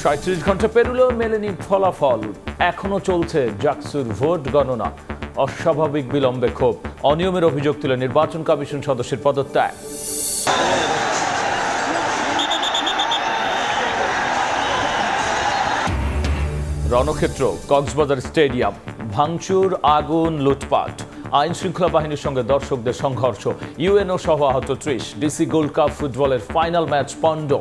৩৭ ঘন্টা পেরুলেও মেলেনি ফলাফল, এখনো চলছে জাকসুর ভোট গণনা। অস্বাভাবিক বিলম্বে ক্ষোভ, অনিয়মের অভিযোগ তুলে নির্বাচন কমিশন সদস্যের পদত্যাগ। রণক্ষেত্র কক্সবাজার স্টেডিয়াম, ভাঙচুর, আগুন, লুটপাট, আইন শৃঙ্খলা বাহিনীর সঙ্গে দর্শকদের সংঘর্ষ, ইউএনও সহ আহত ৩০। ডিসি গোল্ড কাপ ফুটবলের ফাইনাল ম্যাচ পন্ড।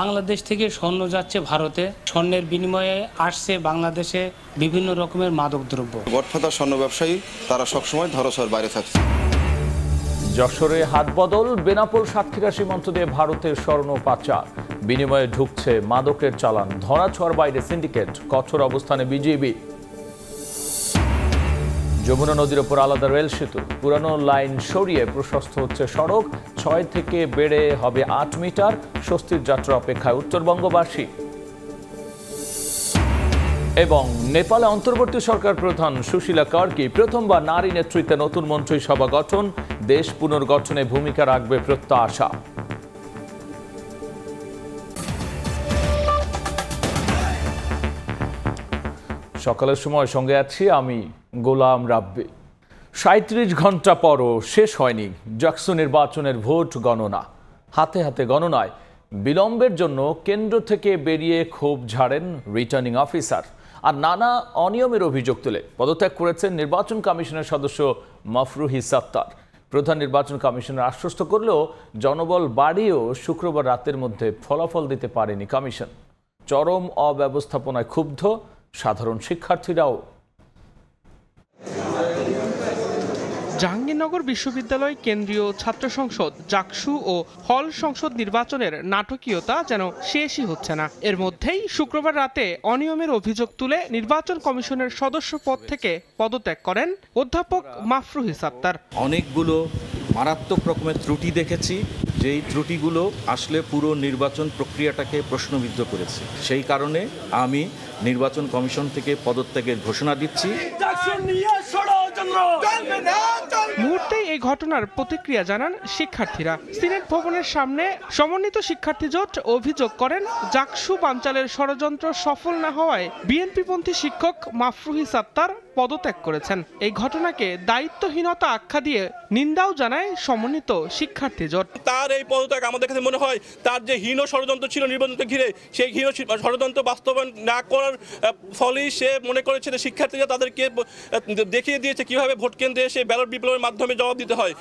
বাংলাদেশ থেকে স্বর্ণ যাচ্ছে ভারতে, স্বর্ণের বিনিময়ে আসছে বাংলাদেশে বিভিন্ন রকমের মাদকদ্রব্য। গডফাদার স্বর্ণ ব্যবসায়ী তারা সবসময় ধরাছোঁয়ার বাইরে থাকছে। যশোরে হাত বদল, বেনাপোল সাতক্ষীরা সীমান্ত দিয়ে ভারতের স্বর্ণ পাচার, বিনিময়ে ঢুকছে মাদকের চালান, ধরাছোঁয়ার বাইরে সিন্ডিকেট, কঠোর অবস্থানে বিজিবি। যমুনা নদীর ওপর আলাদা রেল সেতু, পুরানো লাইন সরিয়ে প্রশস্ত হচ্ছে সড়ক, ৬ থেকে বেড়ে হবে ৮ মিটার, স্বস্তির যাত্রা অপেক্ষায় উত্তরবঙ্গবাসী। এবং নেপালে অন্তর্বর্তী সরকার প্রধান সুশীলা কার্কি প্রথমবার নারী নেতৃত্বে নতুন মন্ত্রিসভা গঠন, দেশ পুনর্গঠনে ভূমিকা রাখবে প্রত্যাশা। সকালের সময় সঙ্গে আছি আমি গোলাম রাব্বি। ৩৭ ঘন্টা পরও শেষ হয়নি জাকসু নির্বাচনের ভোট গণনা। হাতে হাতে গণনায় বিলম্বের জন্য কেন্দ্র থেকে বেরিয়ে ক্ষোভ ঝাড়েন রিটার্নিং অফিসার, আর নানা অনিয়মের অভিযোগ তুলে পদত্যাগ করেছেন নির্বাচন কমিশনের সদস্য মাফরুহি সাত্তার। প্রধান নির্বাচন কমিশনার আশ্বস্ত করলেও জনবল বাড়িয়েও শুক্রবার রাতের মধ্যে ফলাফল দিতে পারেনি কমিশন। চরম অব্যবস্থাপনায় ক্ষুব্ধ সাধারণ শিক্ষার্থীরাও। জাহাঙ্গীরনগর বিশ্ববিদ্যালয় কেন্দ্রীয় ছাত্র সংসদ জাকসু ও হল সংসদ নির্বাচনের নাটকীয়তা যেন শেষই হচ্ছে না। এর মধ্যেই শুক্রবার রাতে অনিয়মের অভিযোগ তুলে নির্বাচন কমিশনের সদস্য পদ থেকে পদত্যাগ করেন অধ্যাপক মাফরুহি সাত্তার। অনেকগুলো মারাত্মক রকমের ত্রুটি দেখেছি, যেই ত্রুটিগুলো আসলে পুরো নির্বাচন প্রক্রিয়াটাকে প্রশ্নবিদ্ধ করেছে। সেই কারণে আমি নির্বাচন কমিশন থেকে পদত্যাগের ঘোষণা দিচ্ছি। মুহূর্তেই এই ঘটনার প্রতিক্রিয়া জানান শিক্ষার্থীরা। সিনেট ভবনের সামনে সমন্বিত শিক্ষার্থী জোট অভিযোগ করেন, জাকসু বানচালের ষড়যন্ত্র সফল না হওয়ায় বিএনপিপন্থী শিক্ষক মাফরুহি সাত্তার পদত্যাগ করেছেন। এই ঘটনাকে দায়িত্বহীনতা আখ্যা দিয়ে নিন্দাও জানায় সমন্বিত শিক্ষার্থী জোট। তার এই পদত্যাগ আমাদের কাছে মনে হয় তার যে হীন ষড়যন্ত্র ছিল নির্বাচনকে ঘিরে, সেই হীন ষড়যন্ত্র বাস্তবায়ন না করার ফলেই সে মনে করেছে যে শিক্ষার্থীরা তাদেরকে দেখিয়ে দিয়েছে কিভাবে ভোট কেন্দ্রে এসে ব্যালট বিপ্লবের মাধ্যমে জবাব দিতে হয়।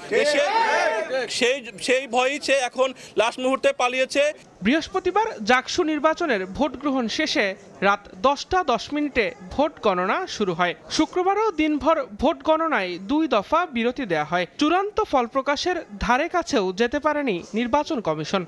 সেই ভয়ই সে এখন লাস্ট মুহূর্তে পালিয়েছে। বৃহস্পতিবার জাকসু নির্বাচনের ভোট গ্রহণ শেষে রাত 10টা 10 ভোট গণনা শুরু হয়। শুক্রবারও দিনভর ভোট গণনায় 2 দফা বিরতি দেওয়া হয়। চূড়ান্ত ফল প্রকাশের ধারে কাছেও যেতে পারেনি নির্বাচন কমিশন।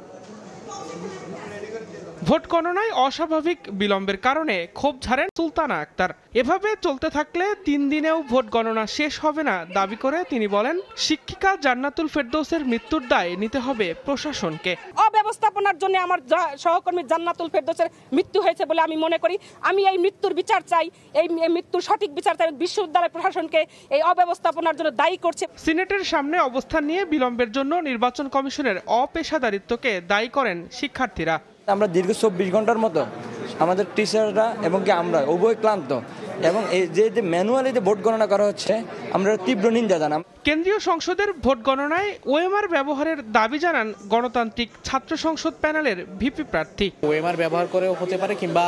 ভোট গণনায় অস্বাভাবিক বিলম্বের কারণে ক্ষোভ ঝাড়েন সুলতানা আক্তার। এভাবে চলতে থাকলে 3 দিনেও ভোট গণনা শেষ হবে না দাবি করে তিনি বলেন, শিক্ষিকা জান্নাতুল ফেরদৌসের মৃত্যুর দায় নিতে হবে প্রশাসনকে। অব্যবস্থাপনার জন্য আমার সহকর্মী জান্নাতুল ফেরদৌসের মৃত্যু হয়েছে বলে আমি মনে করি। আমি এই মৃত্যুর বিচার চাই, এই মৃত্যুর সঠিক বিচার চাই। বিশ্ববিদ্যালয় প্রশাসনকে এই অব্যবস্থাপনার জন্য দায়ী করছে। সিনেটের সামনে অবস্থান নিয়ে বিলম্বের জন্য নির্বাচন কমিশনের অপেশাদারিত্বকে দায়ী করেন শিক্ষার্থীরা। আমরা দীর্ঘ 24 ঘন্টার মতো আমাদের টিচাররা এবং কি আমরা উভয় ক্লান্ত, এবং এই যে ম্যানুয়ালি যে ভোট গণনা করা হচ্ছে আমরা তীব্র নিন্দা জানাই। কেন্দ্রীয় সংসদের ভোট গণনায় ওএমআর ব্যবহারের দাবি জানান গণতান্ত্রিক ছাত্র সংসদ প্যানেলের ভিপি প্রার্থী। ওএমআর ব্যবহার করেও হতে পারে, কিংবা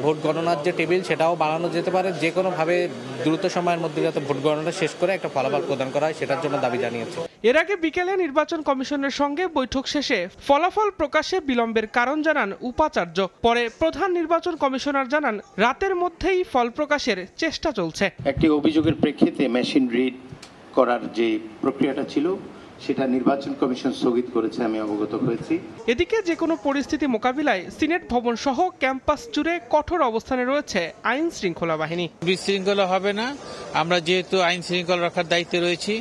ভোট গণনার যে টেবিল সেটাও বাড়ানো যেতে পারে। যে কোনোভাবে দ্রুত সময়ের মধ্যে যাতে ভোট গণনা শেষ করে একটা ফলাফল প্রদান করা হয় সেটার জন্য দাবি জানিয়েছে। এর আগে বিকেলে নির্বাচন কমিশনের সঙ্গে বৈঠক শেষে ফলাফল প্রকাশে বিলম্বের কারণ জানান উপাচার্য। পরে প্রধান নির্বাচন কমিশনার জানান, রাতের মধ্যেই ফল প্রকাশের চেষ্টা চলছে। একটি অভিযোগের প্রেক্ষিতে মেশিন রিড করার যে প্রক্রিয়াটা ছিল সেটা নির্বাচন কমিশন স্থগিত করেছে, আমি অবগত হয়েছি। এদিকে যে কোনো পরিস্থিতি মোকাবিলায় সিনেট ভবন সহ ক্যাম্পাস জুড়ে কঠোর অবস্থানে রয়েছে আইন শৃঙ্খলা বাহিনী। বিশৃঙ্খলা হবে না, আমরা যেহেতু আইন শৃঙ্খলা রাখার দায়িত্বে রয়েছি,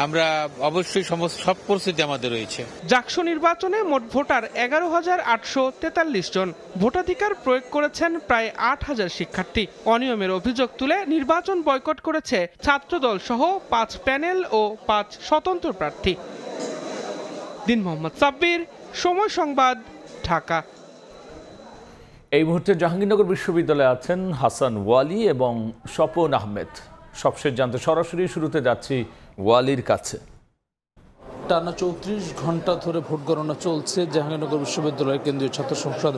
আমরা অবশ্যই সব পরিস্থিতি আমাদের রয়েছে। জাকসু নির্বাচনে মোট ভোটার 11,843 জন। ভোটাধিকার প্রয়োগ করেছেন প্রায় 8,000 শিক্ষার্থী। অনিয়মের অভিযোগ তুলে নির্বাচন বয়কট করেছে ছাত্রদল সহ 5 প্যানেল ও 5 স্বতন্ত্র প্রার্থী। দিন মোহাম্মদ সাব্বির, সময় সংবাদ, ঢাকা। এই মুহূর্তে জাহাঙ্গীরনগর বিশ্ববিদ্যালয়ে আছেন হাসান ওয়ালি এবং স্বপন আহমেদ। সবশেষ জানতে সরাসরি শুরুতে যাচ্ছি ওয়ালির কাছে। টানা ৩৪ ঘন্টা ধরে ভোট গণনা চলছে জাহাঙ্গীরনগর বিশ্ববিদ্যালয়ের কেন্দ্রীয় ছাত্র সংসদ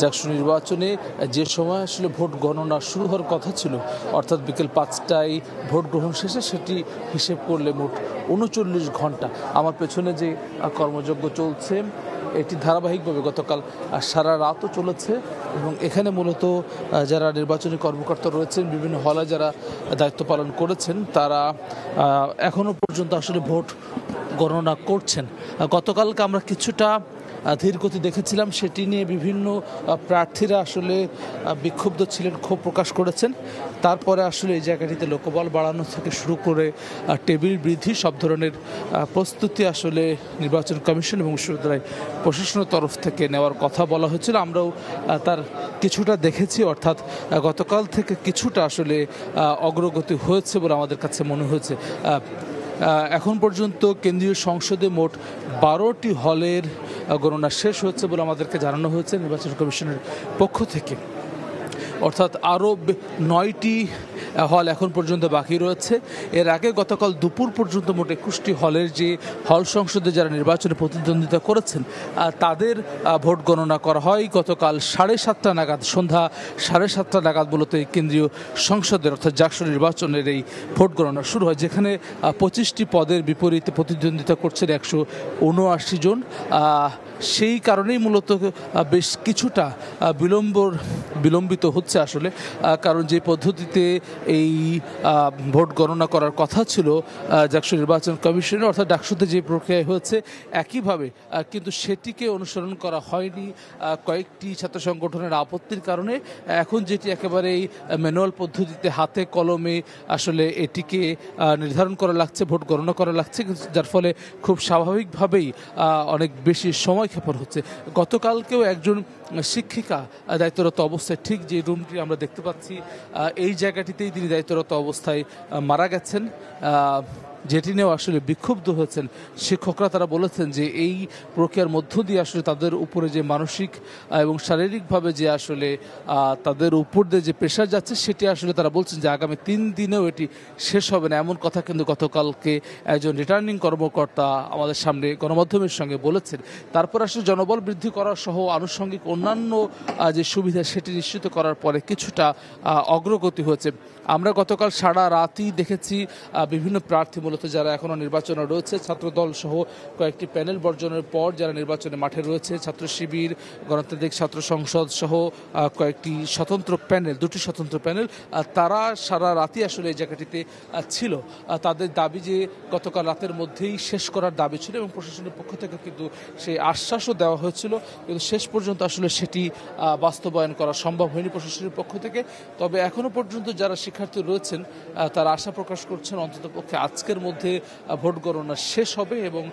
জাকসু নির্বাচনে। যে সময় আসলে ভোট গণনা শুরু হওয়ার কথা ছিল, অর্থাৎ বিকেল ৫টায় ভোট গ্রহণ শেষে, সেটি হিসেব করলে মোট ৩৯ ঘন্টা। আমার পেছনে যে কর্মযজ্ঞ চলছে এটি ধারাবাহিকভাবে গতকাল সারা রাতও চলেছে এবং এখানে মূলত যারা নির্বাচনী কর্মকর্তা রয়েছেন, বিভিন্ন হলে যারা দায়িত্ব পালন করেছেন, তারা এখনও পর্যন্ত আসলে ভোট গণনা করছেন। গতকালকে আমরা কিছুটা ধীর গতি দেখেছিলাম, সেটি নিয়ে বিভিন্ন প্রার্থীরা আসলে বিক্ষুব্ধ ছিলেন, ক্ষোভ প্রকাশ করেছেন। তারপরে আসলে এই জায়গাটিতে লোকবল বাড়ানো থেকে শুরু করে টেবিল বৃদ্ধি, সব ধরনের প্রস্তুতি আসলে নির্বাচন কমিশন এবং বিশ্ববিদ্যালয় প্রশাসনের তরফ থেকে নেওয়ার কথা বলা হয়েছিল। আমরাও তার কিছুটা দেখেছি, অর্থাৎ গতকাল থেকে কিছুটা আসলে অগ্রগতি হয়েছে বলে আমাদের কাছে মনে হয়েছে। এখন পর্যন্ত কেন্দ্রীয় সংসদে মোট 12টি হলের গণনা শেষ হচ্ছে বলে আমাদেরকে জানানো হয়েছে নির্বাচন কমিশনের পক্ষ থেকে, অর্থাৎ আরও 9টি হল এখন পর্যন্ত বাকি রয়েছে। এর আগে গতকাল দুপুর পর্যন্ত মোট 21টি হলের যে হল সংসদে যারা নির্বাচনে প্রতিদ্বন্দ্বিতা করেছেন তাদের ভোট গণনা করা হয় গতকাল 7:30 নাগাদ, সন্ধ্যা 7:30 নাগাদ মূলত এই কেন্দ্রীয় সংসদের অর্থাৎ জাকসু নির্বাচনের এই ভোট গণনা শুরু হয়, যেখানে 25টি পদের বিপরীতে প্রতিদ্বন্দ্বিতা করছেন 179 জন। সেই কারণেই মূলত বেশ কিছুটা বিলম্বিত হচ্ছে আসলে, কারণ যে পদ্ধতিতে এই ভোট গণনা করার কথা ছিল জাকসু নির্বাচন কমিশনের, অর্থাৎ ডাকসুতে যে প্রক্রিয়া হয়েছে একইভাবে, কিন্তু সেটিকে অনুসরণ করা হয়নি কয়েকটি ছাত্র সংগঠনের আপত্তির কারণে। এখন যেটি একেবারেই ম্যানুয়াল পদ্ধতিতে হাতে কলমে আসলে এটিকে নির্ধারণ করা লাগছে, ভোট গণনা করা লাগছে, যার ফলে খুব স্বাভাবিকভাবেই অনেক বেশি সময় ক্ষেপণ হচ্ছে। গতকালকেও একজন শিক্ষিকা দায়িত্বরত অবস্থায়, ঠিক যে রুমটি আমরা দেখতে পাচ্ছি এই জায়গাটিতেই তিনি দায়িত্বরত অবস্থায় মারা গেছেন, যেটি নিয়েও আসলে বিক্ষুব্ধ হয়েছেন শিক্ষকরা। তারা বলেছেন যে এই প্রক্রিয়ার মধ্য দিয়ে আসলে তাদের উপরে যে মানসিক এবং শারীরিকভাবে যে আসলে তাদের উপর দিয়ে যে প্রেশার যাচ্ছে, সেটি আসলে তারা বলছেন যে আগামী 3 দিনেও এটি শেষ হবে না, এমন কথা কিন্তু গতকালকে একজন রিটার্নিং কর্মকর্তা আমাদের সামনে গণমাধ্যমের সঙ্গে বলেছেন। তারপর আসলে জনবল বৃদ্ধি করা সহ আনুষঙ্গিক অন্যান্য যে সুবিধা সেটি নিশ্চিত করার পরে কিছুটা অগ্রগতি হয়েছে। আমরা গতকাল সারা রাতই দেখেছি বিভিন্ন প্রার্থী মূলত যারা এখনও নির্বাচনে রয়েছে, ছাত্রদল সহ কয়েকটি প্যানেল বর্জনের পর যারা নির্বাচনে মাঠে রয়েছে, ছাত্র শিবির, গণতান্ত্রিক ছাত্র সংসদ সহ কয়েকটি স্বতন্ত্র প্যানেল, 2টি স্বতন্ত্র প্যানেল, তারা সারা রাতই আসলে এই জায়গাটিতে ছিল। তাদের দাবি যে গতকাল রাতের মধ্যেই শেষ করার দাবি ছিল এবং প্রশাসনের পক্ষ থেকে কিন্তু সেই আশ্বাসও দেওয়া হয়েছিল, কিন্তু শেষ পর্যন্ত আসলে সেটি বাস্তবায়ন করা সম্ভব হয়নি প্রশাসনের পক্ষ থেকে। তবে এখনও পর্যন্ত যারা শিক্ষার্থী রয়েছেন তারা আশা প্রকাশ করছেন অন্ততপক্ষে আজকের মধ্যে ভোট গণনা শেষ হবে এবং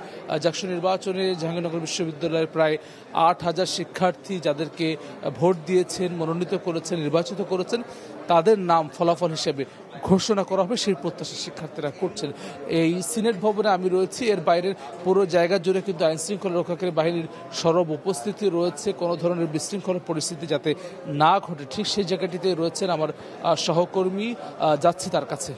জাকসু নির্বাচনে জাহাঙ্গীরনগর বিশ্ববিদ্যালয়ের প্রায় 8,000 শিক্ষার্থী যাদেরকে ভোট দিয়েছেন, মনোনীত করেছেন, নির্বাচিত করেছেন, তাদের নাম ফলাফল হিসেবে ঘোষণা করা হবে, সেই প্রত্যাশা শিক্ষার্থীরা করছেন। এই সিনেট ভবনে আমি রয়েছি, এর বাইরের পুরো জায়গা জুড়ে কিন্তু আইনশৃঙ্খলা রক্ষাকারী বাহিনীর সরব উপস্থিতি রয়েছে, কোনো ধরনের বিশৃঙ্খলা পরিস্থিতি যাতে না ঘটে, ঠিক সেই জায়গাটিতে রয়েছেন আমার সহকর্মী, যাচ্ছি তার কাছে।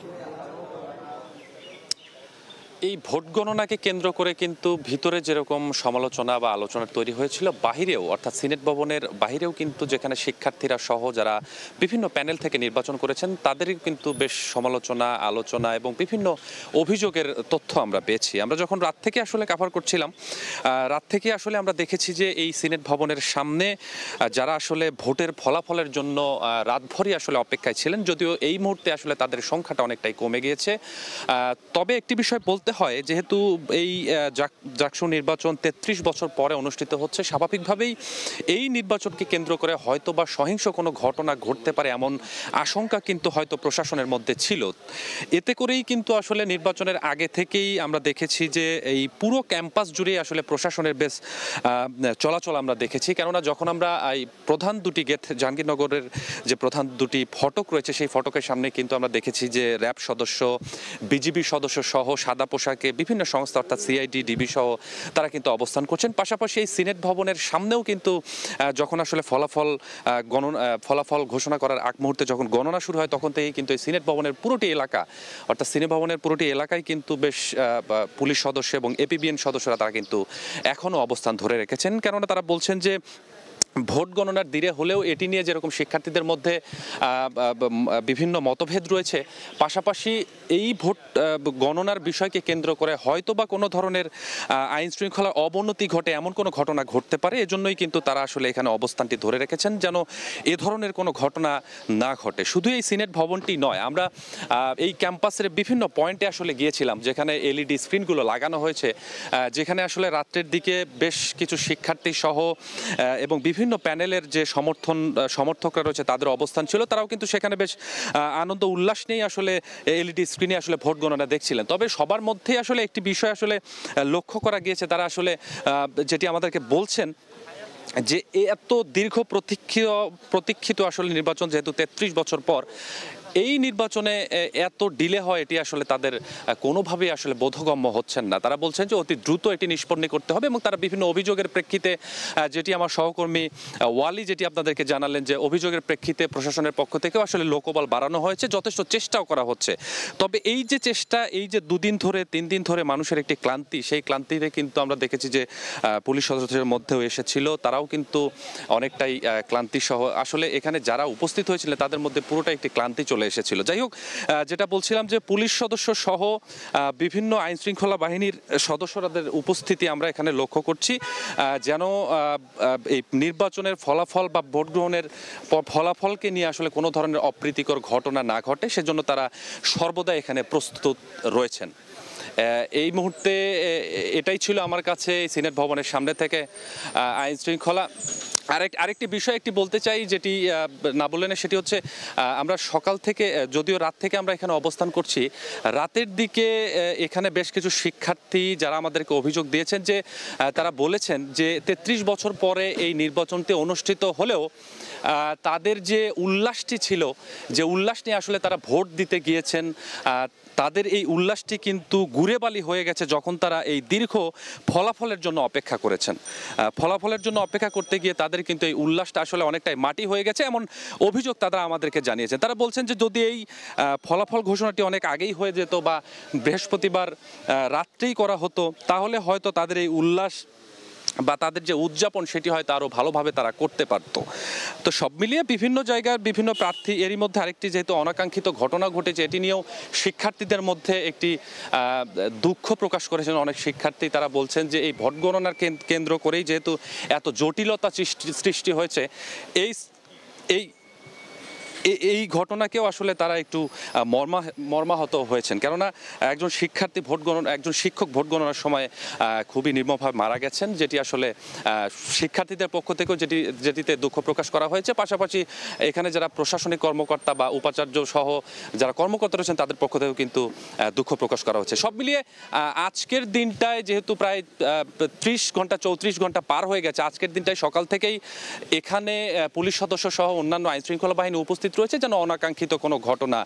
এই ভোট গণনাকে কেন্দ্র করে কিন্তু ভিতরে যেরকম সমালোচনা বা আলোচনা তৈরি হয়েছিল, বাহিরেও অর্থাৎ সিনেট ভবনের বাহিরেও কিন্তু যেখানে শিক্ষার্থীরা সহ যারা বিভিন্ন প্যানেল থেকে নির্বাচন করেছেন তাদেরই কিন্তু বেশ সমালোচনা, আলোচনা এবং বিভিন্ন অভিযোগের তথ্য আমরা পেয়েছি। আমরা যখন রাত থেকে আসলে কভার করছিলাম, রাত থেকে আসলে আমরা দেখেছি যে এই সিনেট ভবনের সামনে যারা আসলে ভোটের ফলাফলের জন্য রাতভরই আসলে অপেক্ষায় ছিলেন, যদিও এই মুহূর্তে আসলে তাদের সংখ্যাটা অনেকটাই কমে গিয়েছে। তবে একটি বিষয় বলতে হয়, যেহেতু এই জাকসু নির্বাচন 33 বছর পরে অনুষ্ঠিত হচ্ছে, স্বাভাবিকভাবেই এই নির্বাচনকে কেন্দ্র করে হয়তো বা সহিংস কোনো ঘটনা ঘটতে পারে এমন আশঙ্কা কিন্তু হয়তো প্রশাসনের মধ্যে ছিল। এতে করেই কিন্তু আসলে নির্বাচনের আগে থেকেই আমরা দেখেছি যে এই পুরো ক্যাম্পাস জুড়ে আসলে প্রশাসনের বেশ চলাচল আমরা দেখেছি। কেননা যখন আমরা এই প্রধান 2টি গেট, জাহাঙ্গীরনগরের যে প্রধান 2টি ফটক রয়েছে, সেই ফটকের সামনে কিন্তু আমরা দেখেছি যে র্যাব সদস্য, বিজিবি সদস্য সহ সাদা পোশাকে বিভিন্ন সংস্থা অর্থাৎ সিআইডি, ডিবি সহ তারা কিন্তু অবস্থান করছেন। পাশাপাশি এই সিনেট ভবনের সামনেও কিন্তু যখন আসলে ফলাফল ঘোষণা করার আগ মুহূর্তে যখন গণনা শুরু হয় তখন থেকেই কিন্তু এই সিনেট ভবনের পুরোটি এলাকা অর্থাৎ সিনেট ভবনের পুরোটি এলাকায় কিন্তু বেশ পুলিশ সদস্য এবং এপিবিএন সদস্যরা তারা কিন্তু এখনও অবস্থান ধরে রেখেছেন। কেননা তারা বলছেন যে ভোট গণনার দিনে হলেও এটি নিয়ে যেরকম শিক্ষার্থীদের মধ্যে বিভিন্ন মতভেদ রয়েছে, পাশাপাশি এই ভোট গণনার বিষয়কে কেন্দ্র করে হয়তো বা কোনো ধরনের আইন শৃঙ্খলার অবনতি ঘটে এমন কোনো ঘটনা ঘটতে পারে। এজন্যই কিন্তু তারা আসলে এখানে অবস্থানটি ধরে রেখেছেন যেন এ ধরনের কোনো ঘটনা না ঘটে। শুধু এই সিনেট ভবনটি নয়, আমরা এই ক্যাম্পাসের বিভিন্ন পয়েন্টে আসলে গিয়েছিলাম যেখানে এলইডি স্ক্রিনগুলো লাগানো হয়েছে, যেখানে আসলে রাত্রের দিকে বেশ কিছু শিক্ষার্থী সহ এবং বিভিন্ন প্যানেলের যে সমর্থকরা রয়েছে তাদের অবস্থান ছিল। তারাও কিন্তু সেখানে বেশ আনন্দ উল্লাস নিয়ে আসলে এলইডি স্ক্রিনে আসলে ভোট গণনা দেখছিলেন। তবে সবার মধ্যে আসলে একটি বিষয় আসলে লক্ষ্য করা গিয়েছে, তারা আসলে যেটি আমাদেরকে বলছেন যে এত দীর্ঘ প্রতীক্ষিত আসলে নির্বাচন, যেহেতু 33 বছর পর এই নির্বাচনে এত ডিলে হয় এটি আসলে তাদের কোনোভাবেই আসলে বোধগম্য হচ্ছেন না। তারা বলছেন যে অতি দ্রুত এটি নিষ্পন্ন করতে হবে এবং তারা বিভিন্ন অভিযোগের প্রেক্ষিতে, যেটি আমার সহকর্মী ওয়ালি যেটি আপনাদেরকে জানালেন, যে অভিযোগের প্রেক্ষিতে প্রশাসনের পক্ষ থেকেও আসলে লোকবল বাড়ানো হয়েছে, যথেষ্ট চেষ্টাও করা হচ্ছে। তবে এই যে চেষ্টা, এই যে 2 দিন ধরে 3 দিন ধরে মানুষের একটি ক্লান্তি, সেই ক্লান্তিতে কিন্তু আমরা দেখেছি যে পুলিশ সদস্যদের মধ্যেও এসেছিল, তারাও কিন্তু অনেকটাই ক্লান্তি সহ আসলে এখানে যারা উপস্থিত হয়েছিলেন তাদের মধ্যে পুরোটাই একটি ক্লান্তি চলে এসেছিল। যাই হোক, যেটা বলছিলাম যে পুলিশ সদস্য সহ বিভিন্ন আইন শৃঙ্খলা বাহিনীর সদস্যদের উপস্থিতি আমরা এখানে লক্ষ্য করছি, যেন এই নির্বাচনের ফলাফল বা ভোট গ্রহণের ফলাফলকে নিয়ে আসলে কোনো ধরনের অপ্রীতিকর ঘটনা না ঘটে, সেজন্য তারা সর্বদা এখানে প্রস্তুত রয়েছেন। এই মুহূর্তে এটাই ছিল আমার কাছে সিনেট ভবনের সামনে থেকে আইন শৃঙ্খলা। আরেকটি বিষয় বলতে চাই, যেটি না বললেন, সেটি হচ্ছে আমরা সকাল থেকে, যদিও রাত থেকে আমরা এখানে অবস্থান করছি, রাতের দিকে এখানে বেশ কিছু শিক্ষার্থী যারা আমাদেরকে অভিযোগ দিয়েছেন যে তারা বলেছেন যে 33 বছর পরে এই নির্বাচনটি অনুষ্ঠিত হলেও তাদের যে উল্লাসটি ছিল, যে উল্লাস নিয়ে আসলে তারা ভোট দিতে গিয়েছেন, তাদের এই উল্লাসটি কিন্তু গুড়েবালি হয়ে গেছে যখন তারা এই দীর্ঘ ফলাফলের জন্য অপেক্ষা করেছেন। ফলাফলের জন্য অপেক্ষা করতে গিয়ে তাদের কিন্তু এই উল্লাসটা আসলে অনেকটাই মাটি হয়ে গেছে, এমন অভিযোগ তারা আমাদেরকে জানিয়েছেন। তারা বলছেন যে যদি এই ফলাফল ঘোষণাটি অনেক আগেই হয়ে যেত বা বৃহস্পতিবার রাত্রেই করা হতো, তাহলে হয়তো তাদের এই উল্লাস বা তাদের যে উদযাপন সেটি হয়তো আরও ভালোভাবে তারা করতে পারত। তো সব মিলিয়ে বিভিন্ন জায়গার বিভিন্ন প্রার্থী, এরই মধ্যে আরেকটি যেহেতু অনাকাঙ্ক্ষিত ঘটনা ঘটেছে, এটি নিয়েও শিক্ষার্থীদের মধ্যে একটি দুঃখ প্রকাশ করেছেন অনেক শিক্ষার্থী। তারা বলছেন যে এই ভোট গণনার কেন্দ্র করেই যেহেতু এত জটিলতা সৃষ্টি হয়েছে, এই ঘটনাকেও আসলে তারা একটু মর্মাহত হয়েছেন, কেননা একজন শিক্ষক ভোট গণনার সময় খুবই নির্মমভাবে মারা গেছেন, যেটি আসলে শিক্ষার্থীদের পক্ষ থেকেও যেটিতে দুঃখ প্রকাশ করা হয়েছে। পাশাপাশি এখানে যারা প্রশাসনিক কর্মকর্তা বা উপাচার্য সহ যারা কর্মকর্তা রয়েছেন তাদের পক্ষ থেকেও কিন্তু দুঃখ প্রকাশ করা হচ্ছে। সব মিলিয়ে আজকের দিনটায় যেহেতু প্রায় 34 ঘন্টা পার হয়ে গেছে, আজকের দিনটায় সকাল থেকেই এখানে পুলিশ সদস্য সহ অন্যান্য আইন শৃঙ্খলা বাহিনী উপস্থিত রয়েছে যেন অনাকাঙ্ক্ষিত কোনো ঘটনা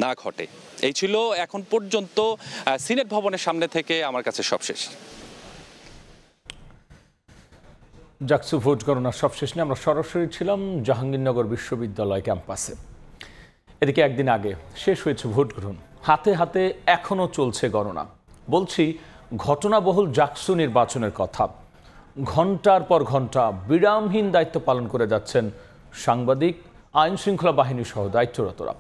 না ঘটে। এই ছিল এখন পর্যন্ত সিনেট ভবনের সামনে থেকে আমার কাছে সবশেষ। জাকসু ভোট গণনার সবশেষ নিয়ে আমরা সরাসরি ছিলাম জাহাঙ্গীরনগর বিশ্ববিদ্যালয় ক্যাম্পাসে। এদিকে একদিন আগে শেষ হয়েছে ভোট গ্রহণ, হাতে হাতে এখনো চলছে গণনা। বলছি ঘটনাবহুল জাকসু নির্বাচনের কথা। ঘন্টার পর ঘন্টা বিরামহীন দায়িত্ব পালন করে যাচ্ছেন সাংবাদিক, আইন শৃঙ্খলা বাহিনী সহ দায়িত্বরতরা।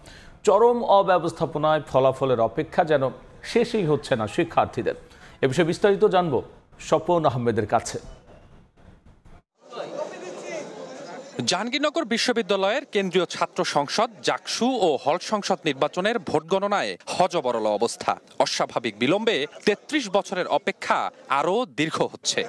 চরম অব্যবস্থাপনায় ফলাফলের অপেক্ষা যেন শেষই হচ্ছে না শিক্ষার্থীদের। এ বিষয়ে বিস্তারিত জানবো স্বপন আহমেদের কাছে। জাহাঙ্গীরনগর বিশ্ববিদ্যালয়ের কেন্দ্রীয় ছাত্র সংসদ, জাকসু ও হল সংসদ নির্বাচনের ভোট গণনায় হযবরল অবস্থা। অস্বাভাবিক বিলম্বে 33 বছরের অপেক্ষা আরও দীর্ঘ হচ্ছে।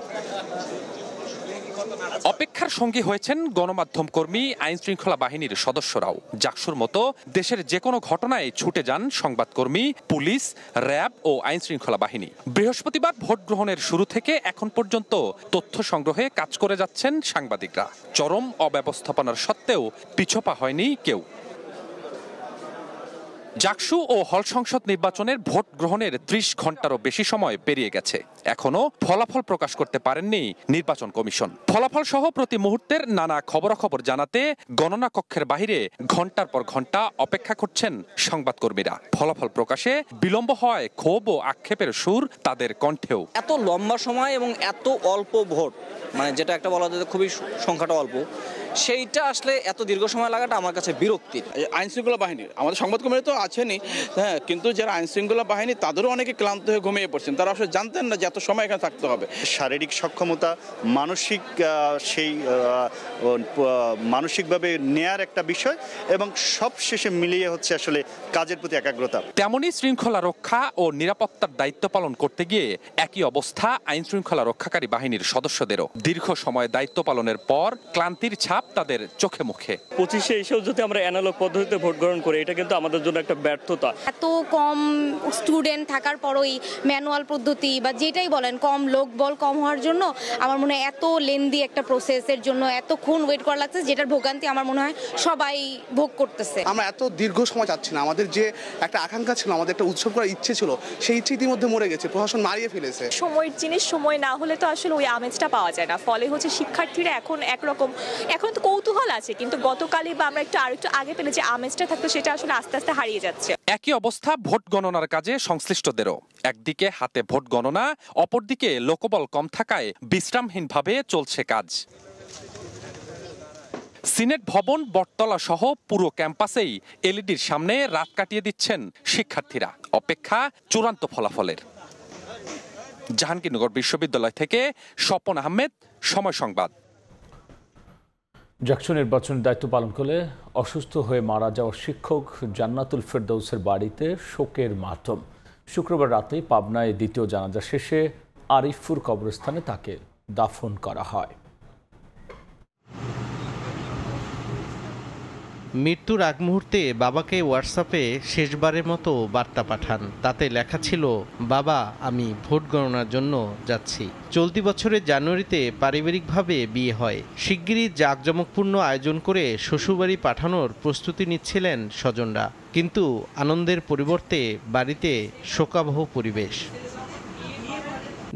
অপেক্ষার সঙ্গী হয়েছেন গণমাধ্যম কর্মী, আইন শৃঙ্খলা বাহিনীর সদস্যরাও। জাকসুর মতো দেশের যে কোনো ঘটনায় ছুটে যান সংবাদকর্মী, পুলিশ, র্যাব ও আইন শৃঙ্খলা বাহিনী। বৃহস্পতিবার ভোট গ্রহণের শুরু থেকে এখন পর্যন্ত তথ্য সংগ্রহে কাজ করে যাচ্ছেন সাংবাদিকরা। চরম অব্যবস্থাপনার সত্ত্বেও পিছপা হয়নি কেউ। জাকসু ও হল সংসদ নির্বাচনের ভোট গ্রহণের 30 ঘন্টারও বেশি সময় পেরিয়ে গেছে। এখনো ফলাফল প্রকাশ করতে পারেননি নির্বাচন কমিশন। ফলাফল সহ প্রতি মুহূর্তের নানা খবরাখবর জানাতে গণনা কক্ষের বাইরে ঘন্টার পর ঘন্টা অপেক্ষা করছেন সংবাদকর্মীরা। ফলাফল প্রকাশে বিলম্ব হয় ক্ষোভ ও আক্ষেপের সুর তাদের কণ্ঠেও। এত লম্বা সময় এবং এত অল্প ভোট, মানে যেটা একটা বলা যায় খুবই সংখ্যাটা অল্প, সেইটা আসলে এত দীর্ঘ সময় লাগাটা আমার কাছে বিরক্তির। আইন শৃঙ্খলা বাহিনীর আমাদের সংবাদকর্মীরা তো আছেনই, হ্যাঁ, কিন্তু যারা আইন শৃঙ্খলা বাহিনী তাদেরও অনেকে ক্লান্ত হয়ে ঘুমিয়ে পড়ছেন। তারা আসলে জানতেন না যে এত সময় এখানে থাকতে হবে। শারীরিক সক্ষমতা, মানসিক সেই মানসিকভাবে নেয়ার একটা বিষয় এবং সব শেষে মিলিয়ে হচ্ছে আসলে কাজের প্রতি একাগ্রতা। তেমনই শৃঙ্খলা রক্ষা ও নিরাপত্তার দায়িত্ব পালন করতে গিয়ে একই অবস্থা আইন শৃঙ্খলা রক্ষাকারী বাহিনীর সদস্যদেরও। দীর্ঘ সময় দায়িত্ব পালনের পর ক্লান্তির ছাপ তাদের চোখে মুখে। 25-এ এসেও যদি আমরা অ্যানালগ পদ্ধতিতে ভোট গ্রহণ করি, এটা কিন্তু আমাদের জন্য একটা ব্যর্থতা। এত কম স্টুডেন্ট থাকার পরই ম্যানুয়াল পদ্ধতি বা যেটাই বলেন, কম লোক বল কম হওয়ার জন্য আমার মনে হয় এত লেন্দি একটা প্রসেসের জন্য এতক্ষণ ওয়েট করা লাগছে, যেটার ভোগান্তি আমার মনে হয় সবাই ভোগ করতেছে। আমরা এত দীর্ঘ সময় যাচ্ছি না। আমাদের যে একটা আকাঙ্ক্ষা ছিল, আমাদের একটা উৎসব করার ইচ্ছে ছিল, সেই ইচ্ছে ইতিমধ্যে মরে গেছে, প্রশাসন মারিয়ে ফেলেছে। সময়ের জিনিস সময় না হলে তো আসলে ওই আমেজটা পাওয়া যায় না। ফলে হচ্ছে শিক্ষার্থীরা এখন একরকম, এখন তো কৌতূহল আছে, কিন্তু গতকালই বা আমরা আরেকটু আগে পেলে যে আমেজটা থাকতো সেটা আসলে আস্তে আস্তে হারিয়ে যাচ্ছে। একই অবস্থা ভোট গণনার কাজে সংশ্লিষ্টদেরও। একদিকে হাতে ভোট গণনা, অপরদিকে লোকবল কম থাকায় বিশ্রামহীনভাবে চলছে কাজ। সিনেট ভবন, বটতলা সহ পুরো ক্যাম্পাসেই এলইডির সামনে রাত কাটিয়ে দিচ্ছেন শিক্ষার্থীরা। অপেক্ষা চূড়ান্ত ফলাফলের। জাহাঙ্গীরনগর বিশ্ববিদ্যালয় থেকে স্বপন আহমেদ, সময় সংবাদ। জাকসু নির্বাচনের দায়িত্ব পালন করে অসুস্থ হয়ে মারা যাওয়া শিক্ষক জান্নাতুল ফেরদৌসের বাড়িতে শোকের মাতম। শুক্রবার রাতে পাবনায় দ্বিতীয় জানাজা শেষে আরিফপুর কবরস্থানে তাকে দাফন করা হয়। মৃত্যুর আগ মুহূর্তে বাবাকে হোয়াটসঅ্যাপে শেষবারের মতো বার্তা পাঠান। তাতে লেখা ছিল, বাবা, আমি ভোট গণনার জন্য যাচ্ছি। চলতি বছরের জানুয়ারিতে পারিবারিকভাবে বিয়ে হয়। শিগগিরই জাঁকজমকপূর্ণ আয়োজন করে শ্বশুরবাড়ি পাঠানোর প্রস্তুতি নিচ্ছিলেন স্বজনরা, কিন্তু আনন্দের পরিবর্তে বাড়িতে শোকাবহ পরিবেশ।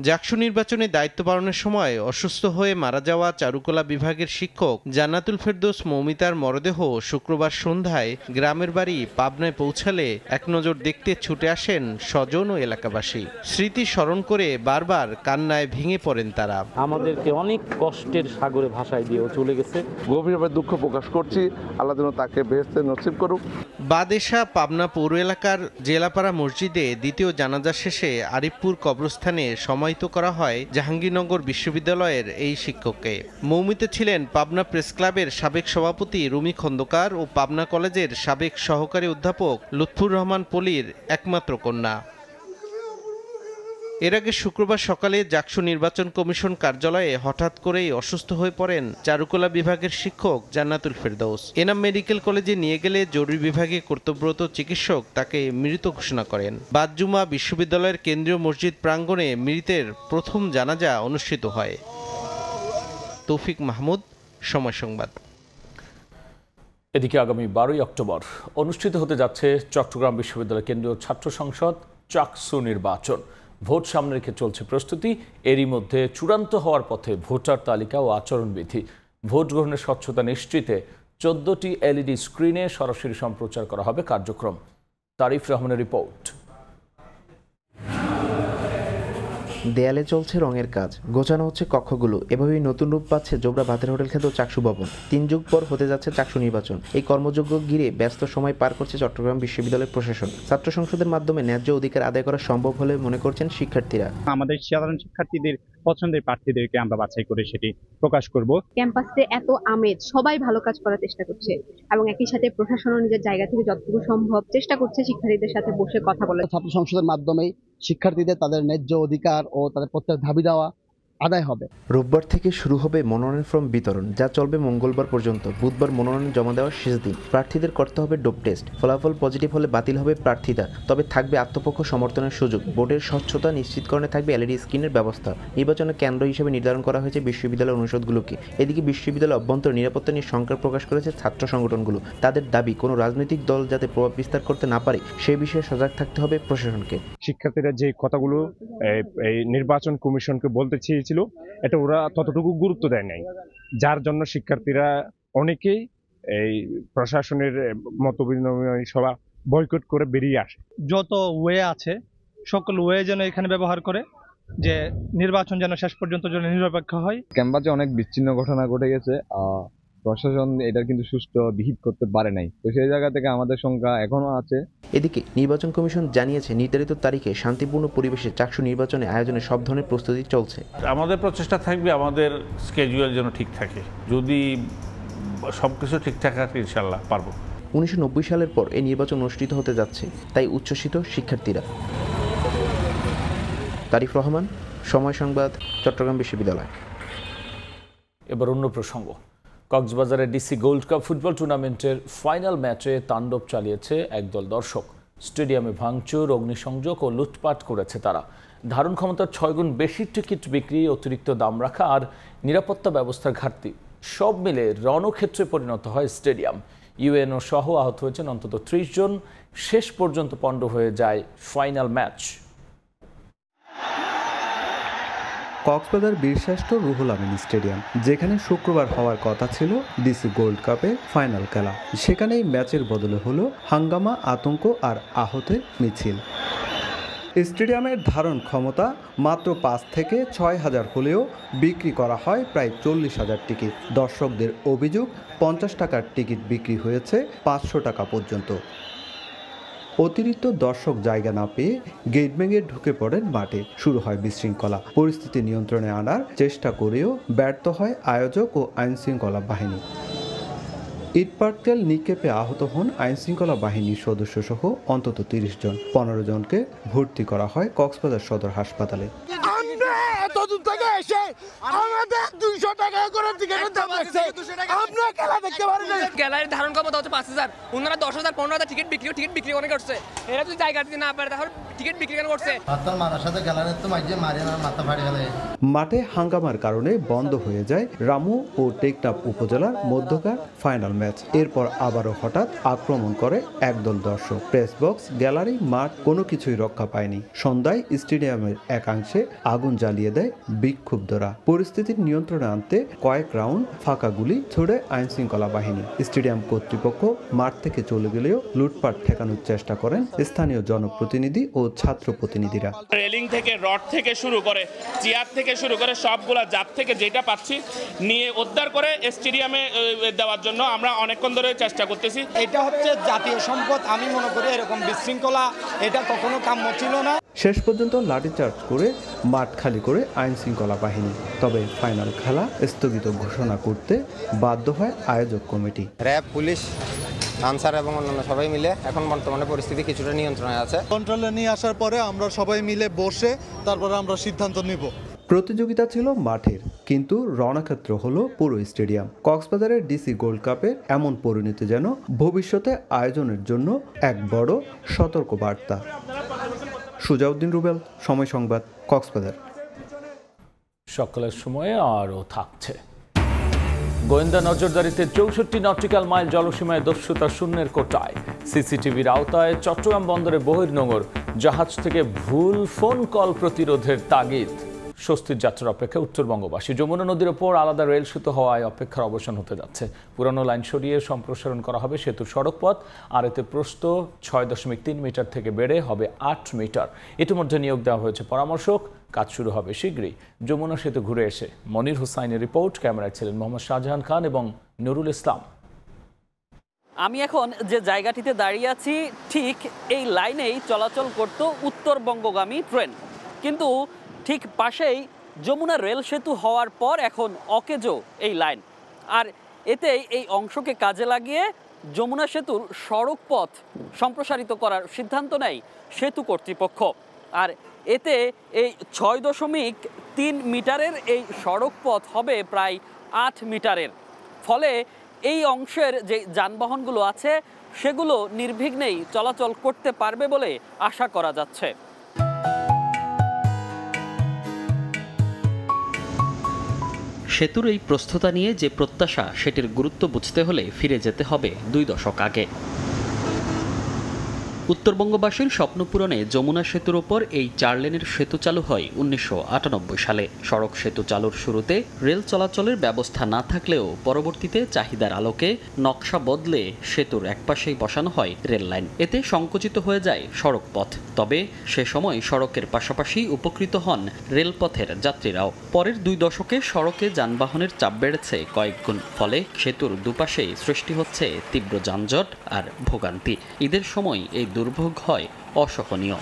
জাকসু নির্বাচনে দায়িত্ব পালনের সময় অসুস্থ হয়ে মারা যাওয়া চারুকলা বিভাগের শিক্ষক জান্নাতুল ফেরদৌস মৌমিতার মরদেহ শুক্রবার সন্ধ্যায় গ্রামের বাড়ি পাবনায় পৌঁছালে এক নজর দেখতে ছুটে আসেন স্বজন ও এলাকাবাসী। স্মৃতি স্মরণ করে বারবার কান্নায় ভেঙে পড়েন তারা। আমাদেরকে অনেক কষ্টের সাগরে ভাসায় দিয়েও চলে গেছে। গভীরভাবে দুঃখ প্রকাশ করছি। আল্লাহ যেন তাকে বেহেশতে নসিব করুক। বাদেশা পাবনা পৌর এলাকার জেলাপাড়া মসজিদে দ্বিতীয় জানাজা শেষে আরিফপুর কবরস্থানে সমাহিত করা হয় জাহাঙ্গীরনগর বিশ্ববিদ্যালয়ের এই শিক্ষককে। মৌমিতে ছিলেন পাবনা প্রেস ক্লাবের সাবেক সভাপতি রুমি খন্দকার ও পাবনা কলেজের সাবেক সহকারী অধ্যাপক লুৎফুর রহমান পলির একমাত্র কন্যা। এর আগে শুক্রবার সকালে জাকসু নির্বাচন কমিশন কার্যালয়ে হঠাৎ করেই অসুস্থ হয়ে পড়েন চারুকলা বিভাগের শিক্ষক জান্নাতুল ফেরদৌস। এনাম মেডিকেল কলেজে নিয়ে গেলে জরুরি বিভাগে কর্তব্যরত চিকিৎসক তাকে মৃত ঘোষণা করেন। বাদ জুমা বিশ্ববিদ্যালয়ের কেন্দ্রীয় মসজিদ প্রাঙ্গণে মৃতের প্রথম জানাজা অনুষ্ঠিত হয়। তৌফিক মাহমুদ, সময় সংবাদ। এদিকে আগামী 12ই অক্টোবর অনুষ্ঠিত হতে যাচ্ছে চট্টগ্রাম বিশ্ববিদ্যালয় কেন্দ্রীয় ছাত্র সংসদ জাকসু নির্বাচন। ভোট সামনে রেখে চলছে প্রস্তুতি। এরই মধ্যে চূড়ান্ত হওয়ার পথে ভোটার তালিকা ও আচরণবিধি। ভোট গ্রহণের স্বচ্ছতা নিশ্চিতে 14টি এলইডি স্ক্রিনে সরাসরি সম্প্রচার করা হবে কার্যক্রম। তারিফ রহমানের রিপোর্ট। দেয়ালে চলছে রঙের কাজ, গোছানো হচ্ছে কক্ষগুলো। এভাবেই নতুন রূপ পাচ্ছে জোবরা ভাতের হোটেল খ্যাত চাকসু ভবন। 3 যুগ পর হতে যাচ্ছে চাকসু নির্বাচন। এই কর্মযজ্ঞ ঘিরে ব্যস্ত সময় পার করছে চট্টগ্রাম বিশ্ববিদ্যালয়ের প্রশাসন। ছাত্র সংসদের মাধ্যমে ন্যায্য অধিকার আদায় করা সম্ভব হলে মনে করছেন শিক্ষার্থীরা। আমাদের সাধারণ শিক্ষার্থীদের পছন্দের প্রার্থীদেরকে আমরা বাছাই করে সেটি প্রকাশ করব। ক্যাম্পাসে এত আমেজ, সবাই ভালো কাজ করার চেষ্টা করছে এবং একই সাথে প্রশাসনও নিজের জায়গা থেকে যতটুকু সম্ভব চেষ্টা করছে শিক্ষার্থীদের সাথে বসে কথা বলে। ছাত্র সংসদের মাধ্যমে শিক্ষার্থীদের তাদের ন্যায্য অধিকার ও তাদের প্রত্যেক দাবি দেওয়া আদায় হবে। রোববার থেকে শুরু হবে মনোনয়ন ফর্ম বিতরণ, যা চলবে মঙ্গলবার পর্যন্ত। বুধবার মনোনয়ন জমা দেওয়ার শেষ দিন। প্রার্থীদের করতে হবে ডোপ টেস্ট। ফলাফল পজিটিভ হলে বাতিল হবে প্রার্থিতা, তবে থাকবে আত্মপক্ষ সমর্থনের সুযোগ। বোর্ডের স্বচ্ছতা নিশ্চিতকরণে থাকবে এলইডি স্ক্রিনের ব্যবস্থা। নির্বাচনের কেন্দ্র হিসেবে নির্ধারণ করা হয়েছে বিশ্ববিদ্যালয় অনুষদগুলোকে। এদিকে বিশ্ববিদ্যালয় অভ্যন্তর নিরাপত্তা নিয়ে শঙ্কা প্রকাশ করেছে ছাত্র সংগঠনগুলো। তাদের দাবি, কোনো রাজনৈতিক দল যাতে প্রভাব বিস্তার করতে না পারে সে বিষয়ে সজাগ থাকতে হবে প্রশাসনকে। শিক্ষার্থীরা যে কথাগুলো এই নির্বাচন কমিশনকে বলতে চেয়েছিল, এটা ওরা ততটুকু গুরুত্ব দেয় নাই, যার জন্য শিক্ষার্থীরা অনেকেই এই প্রশাসনের মতবিনিময় সভা বয়কট করে বেরিয়ে আসে। যত ওয়ে আছে সকল ওয়ে যেন এখানে ব্যবহার করে, যে নির্বাচন যেন শেষ পর্যন্ত যেন নিরপেক্ষ হয়। ক্যাম্পাসে অনেক বিচ্ছিন্ন ঘটনা ঘটে গেছে, প্রশাসন এটা কিন্তু সুষ্ঠু বিহিত করতে পারে নাই, তো সেই জায়গা থেকে আমাদের সংখ্যা এখনো আছে। এদিকে নির্বাচন কমিশন জানিয়েছে নির্ধারিত তারিখে শান্তিপূর্ণ পরিবেশে চাকসু নির্বাচনে আয়োজনে সব ধরনের প্রস্তুতি চলছে। আমাদের প্রচেষ্টা থাকবে আমাদের স্কেজুয়াল যেন ঠিক থাকে, যদি সবকিছু ঠিকঠাক থাকে ইনশাল্লাহ পারবো। 1990 সালের পর এই নির্বাচন অনুষ্ঠিত হতে যাচ্ছে, তাই উচ্ছ্বসিত শিক্ষার্থীরা। তারিফ রহমান, সময় সংবাদ, চট্টগ্রাম বিশ্ববিদ্যালয়। এবার অন্য প্রসঙ্গ। কক্সবাজারে ডিসি গোল্ড কাপ ফুটবল টুর্নামেন্টের ফাইনাল ম্যাচে তাণ্ডব চালিয়েছে একদল দর্শক। স্টেডিয়ামে ভাঙচুর, অগ্নিসংযোগ ও লুটপাট করেছে তারা। ধারণ ক্ষমতার 6 গুণ বেশি টিকিট বিক্রি, অতিরিক্ত দাম রাখা আর নিরাপত্তা ব্যবস্থার ঘাটতি, সব মিলে রণক্ষেত্রে পরিণত হয় স্টেডিয়াম। ইউএনও সহ আহত হয়েছেন অন্তত 30 জন। শেষ পর্যন্ত পণ্ড হয়ে যায় ফাইনাল ম্যাচ। কক্সবাজার বীরশ্রেষ্ঠ রুহুল আমিন স্টেডিয়াম, যেখানে শুক্রবার হওয়ার কথা ছিল ডিসি গোল্ড কাপের ফাইনাল খেলা, সেখানেই ম্যাচের বদলে হলো হাঙ্গামা, আতঙ্ক আর আহতের মিছিল। স্টেডিয়ামের ধারণ ক্ষমতা মাত্র 5 থেকে 6 হাজার হলেও বিক্রি করা হয় প্রায় 40,000 টিকিট। দর্শকদের অভিযোগ, 50 টাকার টিকিট বিক্রি হয়েছে 500 টাকা পর্যন্ত। অতিরিক্ত দর্শক জায়গা না পেয়ে গেট ভেঙে ঢুকে পড়েন মাঠে। শুরু হয় বিশৃঙ্খলা। পরিস্থিতি নিয়ন্ত্রণে আনার চেষ্টা করেও ব্যর্থ হয় আয়োজক ও আইনশৃঙ্খলা বাহিনী। ইটপাটকেল নিক্ষেপে আহত হন আইনশৃঙ্খলা বাহিনীর সদস্য সহ অন্তত 30 জন। 15 জনকে ভর্তি করা হয় কক্সবাজার সদর হাসপাতালে। ধারণ ক্ষমতা হচ্ছে 5,000, ওনারা 10,000 15,000 টিকিট বিক্রি অনেক করছে। এরা যদি জায়গা দিতে না পারে তাহলে টিকিট বিক্রি কেন করছে? মাঠে হাঙ্গামার কারণে বন্ধ হয়ে যায় রামু ও টেকনাফ উপজেলার মধ্যকার ফাইনাল ম্যাচ। এরপর আবারও হঠাৎ আক্রমণ করে একদল দর্শক। প্রেস বক্স, গ্যালারি, মাঠ কোনো কিছুই রক্ষা পায়নি। সন্ধ্যায় স্টেডিয়ামের একাংশে আগুন জ্বালিয়ে দেয় বিক্ষুব্ধরা। পরিস্থিতির নিয়ন্ত্রণে আনতে কয়েক রাউন্ড ফাঁকা গুলি ছুড়ে আইনশৃঙ্খলা বাহিনী। স্টেডিয়াম কর্তৃপক্ষ মাঠ থেকে চলে গেলেও লুটপাট ঠেকানোর চেষ্টা করেন স্থানীয় জনপ্রতিনিধি ও ছাত্র প্রতিনিধিরা। রেলিং থেকে, রড থেকে শুরু করে, চেয়ার থেকে শুরু করে সবগুলা জাত থেকে যেটা পাচ্ছি নিয়ে উদ্ধার করে স্টেডিয়ামে দেওয়ার জন্য আমরা অনেকক্ষণ ধরে চেষ্টা করতেছি। এটা হচ্ছে জাতীয় সম্পদ। আমি মনে করি এরকম বিশৃঙ্খলা এটা কখনো কাম্য ছিল না। শেষ পর্যন্ত লাঠিচার্জ করে মাঠ খালি করে আইনশৃঙ্খলা বাহিনী। তবে ফাইনাল খেলা স্থগিত ঘোষণা করতে বাধ্য হয় আয়োজক কমিটি। র্যাব, পুলিশ, আনসার এবং অন্যান্য সবাই মিলে এখন বর্তমানে পরিস্থিতি কিছুটা নিয়ন্ত্রণে আছে। কন্ট্রোলে নিয়ে আসার পরে আমরা সবাই মিলে বসে তারপরে আমরা সিদ্ধান্ত নিব। প্রতিযোগিতা ছিল মাঠের, কিন্তু রণক্ষেত্র হলো পুরো স্টেডিয়াম। কক্সবাজারের ডিসি গোল্ড কাপের এমন পরিণতি যেন ভবিষ্যতে আয়োজনের জন্য এক বড় সতর্ক বার্তা। সুজাউদ্দিন রুবেল, সময় সংবাদ, কক্সবাজার। সকালের সময়ে আরও থাকছে। গোয়েন্দা নজরদারিতে 64 নটিক্যাল মাইল জলসীমায় দস্যুতা শূন্যের কোটায়। সিসিটিভির আওতায় চট্টগ্রাম বন্দরে বহির্নোঙর, জাহাজ থেকে ভুল ফোন কল প্রতিরোধের তাগিদ। স্বস্তির যাত্রার অপেক্ষা উত্তরবঙ্গবাসী। যমুনা নদীর ওপর আলাদা রেল সেতু হওয়ায় অপেক্ষার অবসান হতে যাচ্ছে। পুরানো লাইন সরিয়ে সম্প্রসারণ করা হবে সেতুর সড়কপথ, আর এতে প্রস্থ 6.3 মিটার থেকে বেড়ে হবে 8 মিটার। ইতিমধ্যে নিয়োগ দেওয়া হয়েছে পরামর্শক, কাজ শুরু হবে শীঘ্রই। যমুনা সেতু ঘুরে এসে মনির হুসাইনের রিপোর্ট। ক্যামেরায় ছিলেন মোহাম্মদ শাহজাহান খান এবং নুরুল ইসলাম। আমি এখন যে জায়গাটিতে দাঁড়িয়ে আছি, ঠিক এই লাইনেই চলাচল করত উত্তরবঙ্গগামী ট্রেন, কিন্তু ঠিক পাশেই যমুনা রেল সেতু হওয়ার পর এখন অকেজো এই লাইন। আর এতে এই অংশকে কাজে লাগিয়ে যমুনা সেতুর সড়ক পথ সম্প্রসারিত করার সিদ্ধান্ত নেয় সেতু কর্তৃপক্ষ। আর এতে এই 6.3 মিটারের এই সড়ক পথ হবে প্রায় 8 মিটারের। ফলে এই অংশের যে যানবাহনগুলো আছে সেগুলো নির্বিঘ্নেই চলাচল করতে পারবে বলে আশা করা যাচ্ছে। সেতুর এই প্রস্থতা নিয়ে যে প্রত্যাশা সেটির গুরুত্ব বুঝতে হলে ফিরে যেতে হবে 2 দশক আগে। উত্তরবঙ্গবাসীর স্বপ্ন পূরণে যমুনা সেতুর ওপর এই 4 লেনের সেতু চালু হয় 1998 সালে। সড়ক সেতু চালুর শুরুতে রেল চলাচলের ব্যবস্থা না থাকলেও পরবর্তীতে চাহিদার আলোকে নকশা বদলে সেতুর একপাশেই বসানো হয় রেল লাইন। এতে সংকুচিত হয়ে যায় সড়ক পথ। তবে সে সময় সড়কের পাশাপাশি উপকৃত হন রেলপথের যাত্রীরাও। পরের 2 দশকে সড়কে যানবাহনের চাপ বেড়েছে কয়েক গুণ। ফলে সেতুর দুপাশেই সৃষ্টি হচ্ছে তীব্র যানজট আর ভোগান্তি। ঈদের সময় এই দুর্ভোগ হয় অসহনীয়।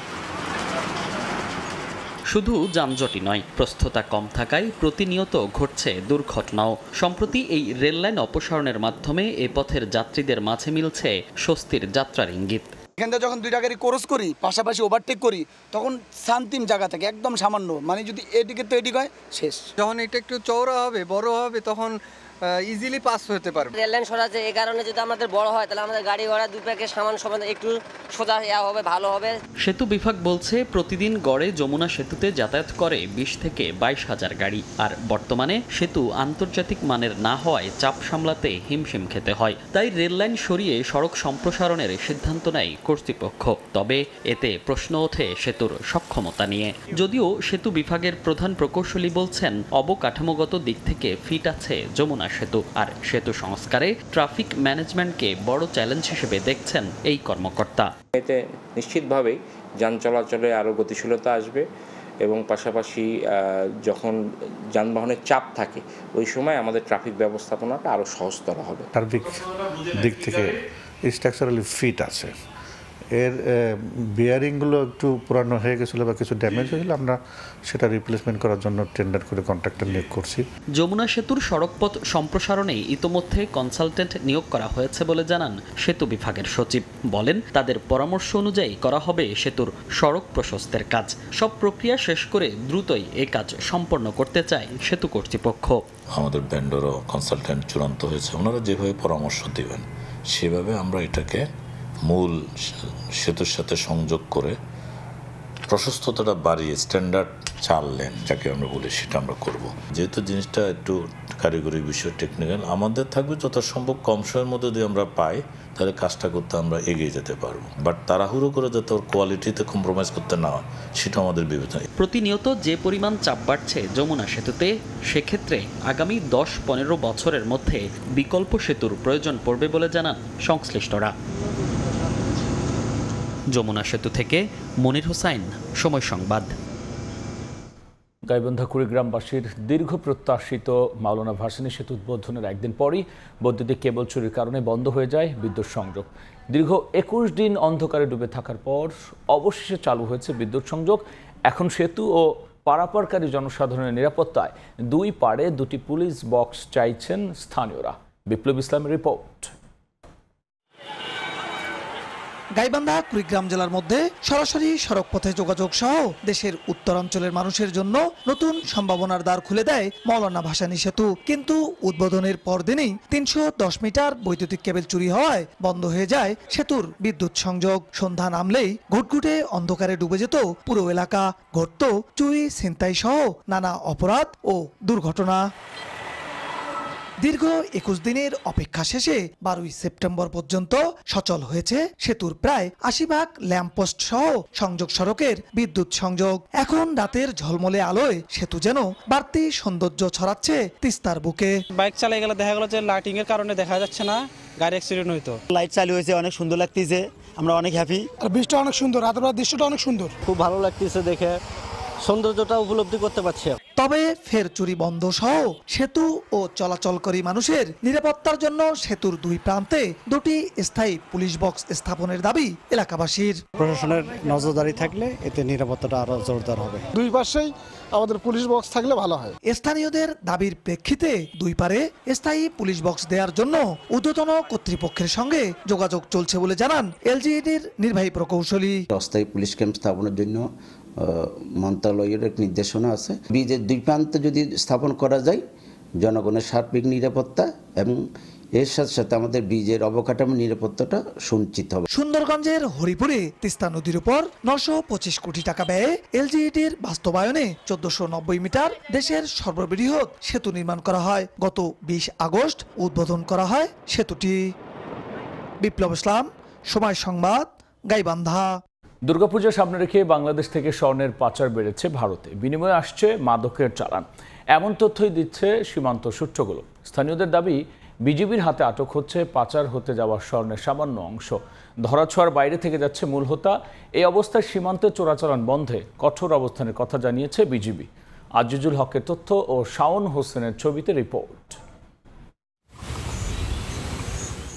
শুধু যানজটই নয়, প্রস্থতা কম থাকায় প্রতিনিয়ত ঘটছে দুর্ঘটনাও। সম্প্রতি এই রেল লাইন অপসারণের মাধ্যমে এ পথের যাত্রীদের মাঝে মিলছে স্বস্তির যাত্রার ইঙ্গিত। এখান থেকে যখন 2টা গাড়ি ক্রস করি, পাশাপাশি ওভারটেক করি, তখন শান্তিম জায়গা থাকে একদম সামান্য, মানে যদি এদিকে তো এদিক হয় শেষ। যখন এটা একটু চওড়া হবে, বড় হবে, তখন ইজিলি পাস হতে পারবে। রেল লাইন সরাচ্ছে, এই কারণে যদি আমাদের বড় হয় তাহলে আমাদের গাড়ি ঘোড়া দুপাকে সামান্য সময় একটু সোজা হবে, ভালো হবে। সেতু বিভাগ বলছে প্রতিদিন গড়ে যমুনা সেতুতে যাতায়াত করে 20 থেকে 22 হাজার গাড়ি। আর বর্তমানে সেতু আন্তর্জাতিক মানের না হওয়ায় চাপ সামলাতে হিমশিম খেতে হয়। তাই রেল লাইন সরিয়ে সড়ক সম্প্রসারণের সিদ্ধান্ত নেয় কর্তৃপক্ষ। তবে এতে প্রশ্ন ওঠে সেতুর সক্ষমতা নিয়ে। যদিও সেতু বিভাগের প্রধান প্রকৌশলী বলছেন অবকাঠামোগত দিক থেকে ফিট আছে যমুনা সেতু। আর সেতু সংস্কারে ট্রাফিক ম্যানেজমেন্টকে বড় চ্যালেঞ্জ হিসেবে দেখছেন এই কর্মকর্তা। এতে নিশ্চিতভাবেই যান চলাচলে আরও গতিশীলতা আসবে এবং পাশাপাশি যখন যানবাহনের চাপ থাকে ওই সময় আমাদের ট্রাফিক ব্যবস্থাপনাটা আরও সহজতর হবে। সার্বিক দিক থেকে স্ট্রাকচারালি ফিট আছে। এর বিয়ারিংগুলো একটু পুরানো হয়ে গেছিলো বা কিছু ড্যামেজ হয়েছিল, আমরা সেটা রিপ্লেসমেন্ট করার জন্য টেন্ডার করে কন্ট্রাক্টর নিয়োগ করছি। যমুনা সেতুর সড়কপথ সম্প্রসারণে ইতোমধ্যে কনসালটেন্ট নিয়োগ করা হয়েছে বলে জানান সেতু বিভাগের সচিব। বলেন তাদের পরামর্শ অনুযায়ী করা হবে সেতুর সড়ক প্রশস্তের কাজ। সব প্রক্রিয়া শেষ করে দ্রুতই এই কাজ সম্পন্ন করতে চায় সেতু কর্তৃপক্ষ। আমাদের ভেন্ডরও কনসালটেন্ট চূড়ান্ত হয়েছে, ওনারা যেভাবে পরামর্শ দেবেন সেভাবে আমরা এটাকে মূল সেতুর সাথে সংযোগ করে প্রশস্ততাটা বাড়িয়ে স্ট্যান্ডার্ড 4 লেন যাকে আমরা বলি সেটা আমরা করব। যেহেতু জিনিসটা একটু কারিগরি বিষয়, টেকনিক্যাল, আমাদের থাকবে যথাসম্ভব কম সময়ের মধ্যে যদি আমরা পাই তাহলে কাজটা করতে আমরা এগিয়ে যেতে পারবো। বাট তাড়াহুড়ো করে যাতে ওর কোয়ালিটিতে কম্প্রোমাইজ করতে না হয় সেটা আমাদের বিবেচনা। প্রতিনিয়ত যে পরিমাণ চাপ বাড়ছে যমুনা সেতুতে, সেক্ষেত্রে আগামী 10-15 বছরের মধ্যে বিকল্প সেতুর প্রয়োজন পড়বে বলে জানান সংশ্লিষ্টরা। যমুনা সেতু থেকে মনির হোসাইন, সময় সংবাদ। গাইবান্ধা কুড়িগ্রামবাসীর দীর্ঘ প্রত্যাশিত মাওলানা ভাসানী সেতু উদ্বোধনের একদিন পরই বৈদ্যুতিক কেবল চুরির কারণে বন্ধ হয়ে যায় বিদ্যুৎ সংযোগ। দীর্ঘ 21 দিন অন্ধকারে ডুবে থাকার পর অবশেষে চালু হয়েছে বিদ্যুৎ সংযোগ। এখন সেতু ও পারাপারকারী জনসাধারণের নিরাপত্তায় 2 পাড়ে 2টি পুলিশ বক্স চাইছেন স্থানীয়রা। বিপ্লব ইসলামের রিপোর্ট। গাইবান্ধা কুড়িগ্রাম জেলার মধ্যে সরাসরি সড়ক পথে যোগাযোগ সহ দেশের উত্তরাঞ্চলের মানুষের জন্য নতুন সম্ভাবনার দ্বার খুলে দেয় মাওলানা ভাসানী সেতু। কিন্তু উদ্বোধনের পরদিনই 310 মিটার বৈদ্যুতিক কেবল চুরি হওয়ায় বন্ধ হয়ে যায় সেতুর বিদ্যুৎ সংযোগ। সন্ধ্যা নামলেই ঘুটঘুটে অন্ধকারে ডুবে যেত পুরো এলাকা। ঘটত চুরি, ছিনতাই সহ নানা অপরাধ ও দুর্ঘটনা। দীর্ঘ 21 দিনের অপেক্ষা শেষে 12 সেপ্টেম্বর পর্যন্ত সচল হয়েছে সেতুর প্রায় 80 ভাগ ল্যাম্পপোস্ট সহ সংযোগ সড়কের বিদ্যুৎ সংযোগ। এখন রাতের ঝলমলে আলোয় সেতু যেন বাড়তি সৌন্দর্য ছড়াচ্ছে তিস্তার বুকে। বাইক চালিয়ে গেলে দেখা গেল যে লাইটিং এর কারণে দেখা যাচ্ছে না, গাড়ি অ্যাক্সিডেন্ট হইতো। লাইট চালু হয়েছে, অনেক সুন্দর লাগতেছে, আমরা অনেক হ্যাপি। আর বৃষ্টি অনেক সুন্দর, রাতের দৃশ্যটা অনেক সুন্দর, খুব ভালো লাগতেছে দেখে, সৌন্দর্যটা উপলব্ধি করতে পারছি। তবে ফের চুরি বন্ধ সহ সেতু ও চলাচলকারী মানুষের নিরাপত্তার জন্য সেতুর 2 প্রান্তে 2টি স্থায়ী পুলিশ বক্স স্থাপনের দাবি এলাকাবাসীর। প্রশাসনের নজরদারি থাকলে এতে নিরাপত্তাটা আরো জোরদার হবে। 2 পাশেই আমাদের পুলিশ বক্স থাকলে ভালো হয়। স্থানীয়দের দাবির প্রেক্ষিতে 2 পারে স্থায়ী পুলিশ বক্স দেওয়ার জন্য ঊর্ধ্বতন কর্তৃপক্ষের সঙ্গে যোগাযোগ চলছে বলে জানান এলজিইডির নির্বাহী প্রকৌশলী। অস্থায়ী পুলিশ ক্যাম্প স্থাপনের জন্য মন্ত্রণালয়ের এক নির্দেশনা আছে। ব্রিজের দুই প্রান্তে যদি স্থাপন করা যায় জনগণের সার্বিক নিরাপত্তা এবং এর সাথে সাথে আমাদের ব্রিজের অবকাঠামো নিরাপত্তাটা সুনিশ্চিত হবে। সুন্দরগঞ্জের হরিপুরে তিস্তা নদীর উপর 925 কোটি টাকা ব্যয়ে এলজিইডির বাস্তবায়নে 1490 মিটার দেশের সর্ববৃহৎ সেতু নির্মাণ করা হয়। গত 20 আগস্ট উদ্বোধন করা হয় সেতুটি। বিপ্লব ইসলাম, সময় সংবাদ, গাইবান্ধা। দুর্গাপূজা সামনে রেখে বাংলাদেশ থেকে স্বর্ণের পাচার বেড়েছে ভারতে, বিনিময়ে আসছে মাদকের চালান। এমন তথ্যই দিচ্ছে সীমান্ত সূত্রগুলো। স্থানীয়দের দাবি, বিজিবির হাতে আটক হচ্ছে পাচার হতে যাওয়া স্বর্ণের সামান্য অংশ। ধরাছোঁয়ার বাইরে থেকে যাচ্ছে মূল হোতা। এই অবস্থায় সীমান্তে চোরাচালান বন্ধে কঠোর অবস্থানের কথা জানিয়েছে বিজিবি। আজিজুল হকের তথ্য ও শাওন হোসেনের ছবিতে রিপোর্ট।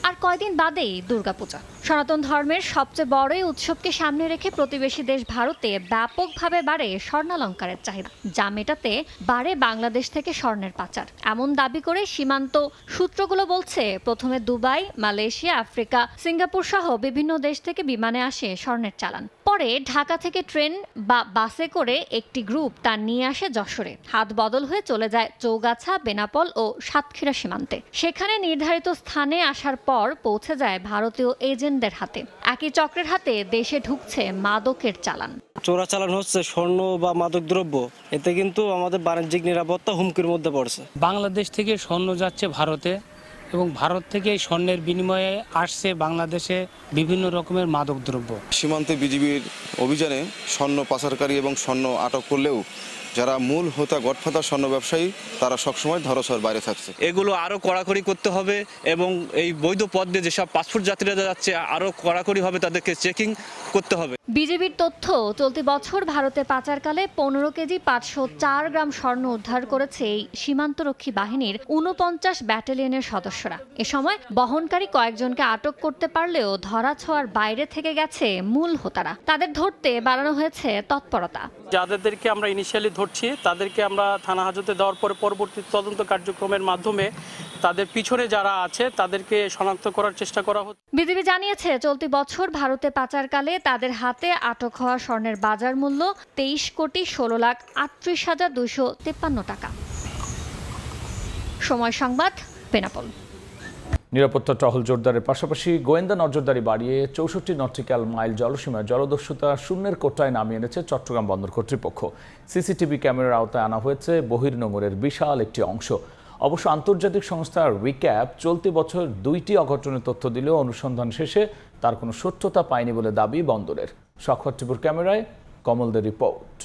আর কয়দিন বাদেই দুর্গাপূজা। সনাতন ধর্মের সবচেয়ে বড় এই উৎসবকে সামনে রেখে প্রতিবেশী দেশ ভারতে ব্যাপকভাবে বাড়ে স্বর্ণালংকারের চাহিদা, যা মেটাতে বাড়ে বাংলাদেশ থেকে স্বর্ণের পাচার। এমন দাবি করে সীমান্ত সূত্রগুলো বলছে, প্রথমে দুবাই, মালয়েশিয়া, আফ্রিকা, সিঙ্গাপুর সহ বিভিন্ন দেশ থেকে বিমানে আসে স্বর্ণের চালান। পরে ঢাকা থেকে ট্রেন বা বাসে করে একটি গ্রুপ তা নিয়ে আসে যশোরে। হাত বদল হয়ে চলে যায় চৌগাছা, বেনাপোল ও সাতক্ষীরা সীমান্তে। সেখানে নির্ধারিত স্থানে আসার পর পৌঁছে যায় ভারতীয় এজেন্টদের হাতে। একই চক্রের হাতে দেশে ঢুকছে মাদকের চালান। চোরাচালান হচ্ছে স্বর্ণ বা মাদক দ্রব্য, এতে কিন্তু আমাদের বাণিজ্যিক নিরাপত্তা হুমকির মধ্যে পড়ছে। বাংলাদেশ থেকে স্বর্ণ যাচ্ছে ভারতে এবং ভারত থেকে স্বর্ণের বিনিময়ে আসছে বাংলাদেশে বিভিন্ন রকমের মাদক দ্রব্য। সীমান্তে বিজিবির অভিযানে স্বর্ণ পাচারকারী এবং স্বর্ণ আটক করলেও যারা মূল হোতা গডফাদার স্বর্ণ ব্যবসায়ী তারা সবসময় ধরাছোঁয়ার বাইরে থাকছে। এগুলো আরো কড়াকড়ি করতে হবে এবং এই বৈধ পথ দিয়ে যেসব পাসপোর্ট যাত্রীরা যাচ্ছে আরো কড়াকড়ি হবে, তাদেরকে চেকিং করতে হবে। বিজেপির তথ্য, চলতি বছর ভারতে পাচারকালে 15 কেজি 504 গ্রাম স্বর্ণ উদ্ধার করেছে এই সীমান্তরক্ষী বাহিনীর 49 ব্যাটালিয়নের সদস্যরা। এ সময় বহনকারী কয়েকজনকে আটক করতে পারলেও ধরাছোঁয়ার বাইরে থেকে গেছে মূল হোতারা। তাদের ধরতে বাড়ানো হয়েছে তৎপরতা। যাদেরকে আমরা ইনিশিয়ালি ধরছি তাদেরকে আমরা থানা হাজতে দেওয়ার পরে পরবর্তী তদন্ত কার্যক্রমের মাধ্যমে তাদের পিছনে যারা আছে তাদেরকে শনাক্ত করার চেষ্টা করা হচ্ছে। বিজিবি জানিয়েছে, চলতি বছর ভারতে পাচারকালে তাদের হাতে আটক হওয়া স্বর্ণের বাজার মূল্য 23,16,38,253 টাকা। সময় সংবাদ, বেনাপোল। নিরাপত্তা টহল জোরদারের পাশাপাশি গোয়েন্দা নজরদারি বাড়িয়ে 64 নটিক্যাল মাইল জলসীমায় জলদস্যুতা শূন্যের কোটায় নামিয়ে এনেছে চট্টগ্রাম বন্দর কর্তৃপক্ষ। সিসিটিভি ক্যামেরার আওতায় আনা হয়েছে বহির্নোঙরের বিশাল একটি অংশ। অবশ্য আন্তর্জাতিক সংস্থা রিক্যাপ চলতি বছর 2টি অঘটনের তথ্য দিলেও অনুসন্ধান শেষে তার কোনো সত্যতা পায়নি বলে দাবি বন্দরের। শখর টিপুর ক্যামেরায় কমলদের রিপোর্ট।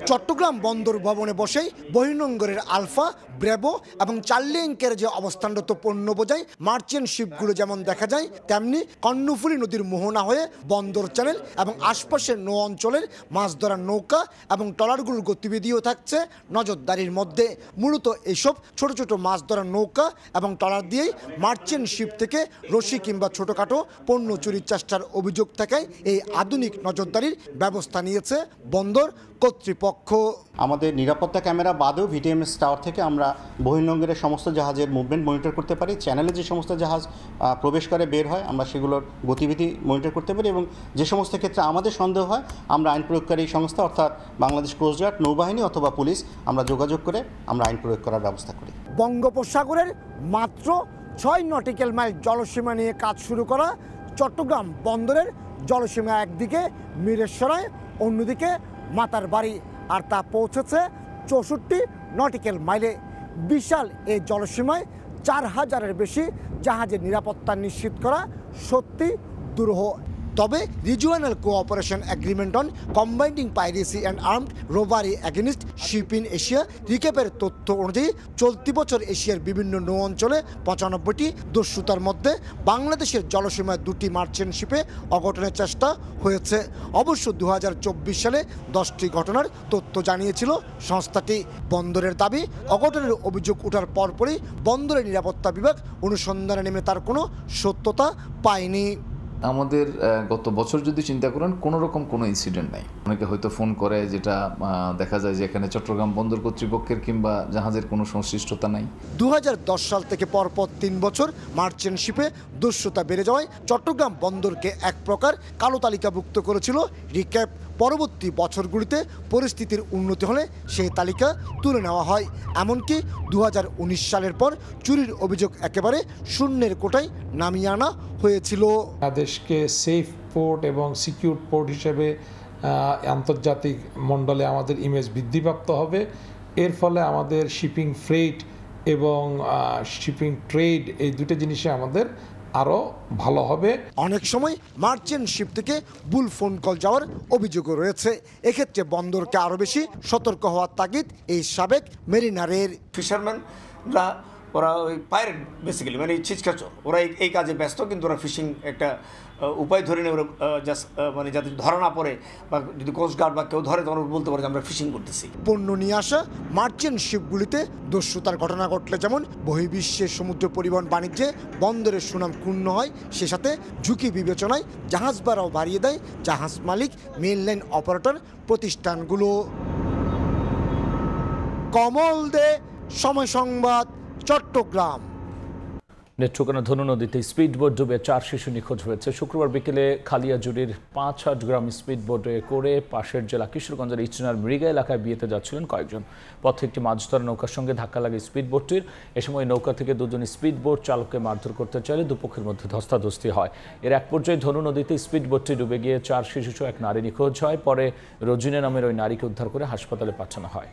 চট্টগ্রাম বন্দর ভবনে বসেই বহির্নোঙরের আলফা, ব্রেভো এবং চার্লি অ্যাঙ্কের যে অবস্থানরত পণ্য বোঝাই মার্চেন্ট শিপগুলো যেমন দেখা যায়, তেমনি কর্ণফুলী নদীর মোহনা হয়ে বন্দর চ্যানেল এবং আশপাশের নৌ অঞ্চলের মাছ ধরার নৌকা এবং ট্রলারগুলোর গতিবিধিও থাকছে নজরদারির মধ্যে। মূলত এইসব ছোট ছোট মাছ ধরার নৌকা এবং ট্রলার দিয়েই মার্চেন্ট শিপ থেকে রশি কিংবা ছোটখাটো পণ্য চুরির চেষ্টার অভিযোগ থাকায় এই আধুনিক নজরদারির ব্যবস্থা নিয়েছে বন্দর কর্তৃপক্ষ। আমাদের নিরাপত্তা ক্যামেরা বাদেও ভিটিএমএস টাওয়ার থেকে আমরা বহির্নোঙরের সমস্ত জাহাজের মুভমেন্ট মনিটর করতে পারি। চ্যানেলে যে সমস্ত জাহাজ প্রবেশ করে বের হয় আমরা সেগুলোর গতিবিধি মনিটর করতে পারি এবং যে সমস্ত ক্ষেত্রে আমাদের সন্দেহ হয় আমরা আইন প্রয়োগকারী সংস্থা অর্থাৎ বাংলাদেশ কোস্টগার্ড, নৌবাহিনী অথবা পুলিশ আমরা যোগাযোগ করে আমরা আইন প্রয়োগ করার ব্যবস্থা করি। বঙ্গোপসাগরের মাত্র 6 নটিক্যাল মাইল জলসীমা নিয়ে কাজ শুরু করা চট্টগ্রাম বন্দরের জলসীমা একদিকে মিরেশ্বরায়, অন্যদিকে মাতার বাড়ি, আর তা পৌঁছেছে 64 নটিক্যাল মাইলে। বিশাল এই জলসীমায় 4000-এর বেশি জাহাজের নিরাপত্তা নিশ্চিত করা সত্যি দুরূহ। তবে regional cooperation agreement on combating piracy and armed robbery against ship in Asia রিক্যাপের তথ্য অনুযায়ী চলতি বছর এশিয়ার বিভিন্ন নৌ অঞ্চলে 95টি দস্যুতার মধ্যে বাংলাদেশের জলসীমায় 2টি মার্চেন্ট শিপে অঘটনের চেষ্টা হয়েছে। অবশ্য 2024 সালে 10টি ঘটনার তথ্য জানিয়েছিল সংস্থাটি। বন্দরের দাবি, অঘটনের অভিযোগ ওঠার পরপরই বন্দরের নিরাপত্তা বিভাগ অনুসন্ধানে নেমে তার কোনো সত্যতা পায়নি। আমাদের গত বছর যদি চিন্তা করেন কোনো রকম কোনো ইনসিডেন্ট নাই। অনেকে হয়তো ফোন করে, যেটা দেখা যায় যে এখানে চট্টগ্রাম বন্দর কর্তৃপক্ষের কিংবা জাহাজের কোনো সংশ্লিষ্টতা নাই। 2010 সাল থেকে পরপর 3 বছর মার্চেন্ট শিপে দস্যুতা বেড়ে যাওয়ায় চট্টগ্রাম বন্দরকে এক প্রকার কালো তালিকাভুক্ত করেছিল রিক্যাপ। পরবর্তী বছরগুলিতে পরিস্থিতির উন্নতি হলে সেই তালিকা তুলে নেওয়া হয়। এমনকি 2019 সালের পর চুরির অভিযোগ একেবারে শূন্যের কোটায় নামিয়ে আনা হয়েছিল। বাংলাদেশকে সেফ পোর্ট এবং সিকিউর পোর্ট হিসেবে আন্তর্জাতিক মণ্ডলে আমাদের ইমেজ বৃদ্ধিপ্রাপ্ত হবে। এর ফলে আমাদের শিপিং ফ্রেট এবং শিপিং ট্রেড, এই দুটো জিনিসে আমাদের আরও ভালো হবে। অনেক সময় মার্চেন্ট শিপ থেকে ভুল ফোন কল যাওয়ার অভিযোগও রয়েছে। এক্ষেত্রে বন্দরকে আরও বেশি সতর্ক হওয়ার তাগিদ এই সাবেক মেরিনারের। ফিশারম্যানরা ওরা ওই পাইরেট বেসিক্যালি, মানে ছিচকাচর, ওরা এই কাজে ব্যস্ত, কিন্তু ওরা ফিশিং একটা উপায় ধরে নেই, ওরা জাস্ট মানে যাতে ধরা না পড়ে, বা যদি কোস্টগার্ড বা কেউ ধরে তখন বলতে পারে যে আমরা ফিশিং করতেছি। পণ্য নিয়ে আসা মার্চেন্ট শিপগুলিতে দস্যুতার ঘটনা ঘটলে যেমন বহির্বিশ্বের সমুদ্র পরিবহন বাণিজ্যে বন্দরের সুনাম ক্ষুণ্ণ হয়, সে সাথে ঝুঁকি বিবেচনায় জাহাজ ভাড়াও বাড়িয়ে দেয় জাহাজ মালিক, মেইনলাইন অপারেটর প্রতিষ্ঠানগুলো। কমল দে, সময় সংবাদ, চট্টগ্রাম। নেত্রকোনা ধনু নদীতে স্পিডবোট ডুবে 4 শিশু নিখোঁজ হয়েছে। শুক্রবার বিকেলে খালিয়াজুড়ির 5-8 গ্রাম স্পিডবোটে করে পাশের জেলা কিশোরগঞ্জের ইচনার মৃগা এলাকায় বিয়েতে যাচ্ছিলেন কয়েকজন। পথে একটি মাছ ধরা নৌকার সঙ্গে ধাক্কা লাগে স্পিডবোটটির। এ সময় নৌকা থেকে দুজন স্পিডবোট চালককে মারধর করতে চাইলে দুপক্ষের মধ্যে ধস্তাধস্তি হয়। এর এক পর্যায়ে ধনু নদীতে স্পিডবোটটি ডুবে গিয়ে 4 শিশুসহ এক নারী নিখোঁজ হয়। পরে রোজিনা নামের ওই নারীকে উদ্ধার করে হাসপাতালে পাঠানো হয়।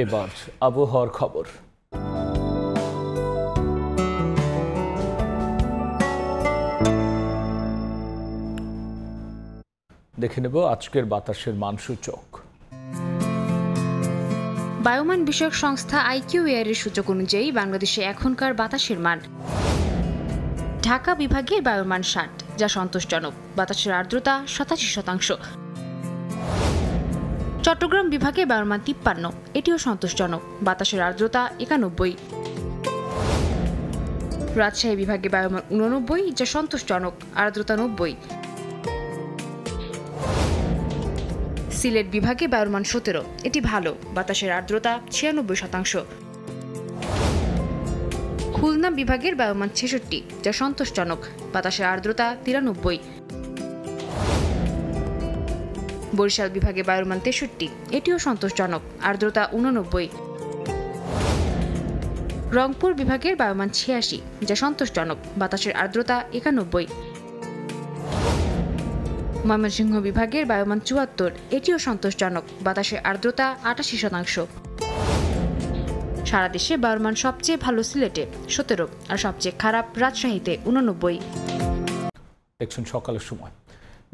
এবার আবহাওয়ার খবর। দেখে নেব আজকের বাতাসের মানসূচক। বায়ুমান বিষয়ক সংস্থা IQAir এর সূচক অনুযায়ী বাংলাদেশে এখনকার বাতাসের মান: ঢাকা বিভাগের বায়ুর মান 60, যা সন্তোষজনক, বাতাসের আর্দ্রতা 87%। চট্টগ্রাম বিভাগে বায়ুর মান 53, এটিও সন্তোষজনক, বাতাসের আর্দ্রতা 91। রাজশাহী বিভাগে বায়ুর মান 89, যা সন্তোষজনক, আর্দ্রতা 90। সিলেট বিভাগে বায়ুর মান 17, এটি ভালো, বাতাসের আর্দ্রতা 96%। খুলনা বিভাগের বায়ুর মান 66, যা সন্তোষজনক, বাতাসের আর্দ্রতা 93। বরিশাল বিভাগে বায়ুর মান 63, এটিও সন্তোষজনক, আর্দ্রতা 89। রংপুর বিভাগের বায়ুর মান 86, যা সন্তোষজনক, বাতাসের আর্দ্রতা 91। ময়মনসিংহ বিভাগের বায়ুর মান 74, এটিও সন্তোষজনক, বাতাসের আর্দ্রতা 88%। সারা দেশে বায়ুর মান সবচেয়ে ভালো সিলেটে 17 আর সবচেয়ে খারাপ রাজশাহীতে 89। দেখছেন সকালের সময়।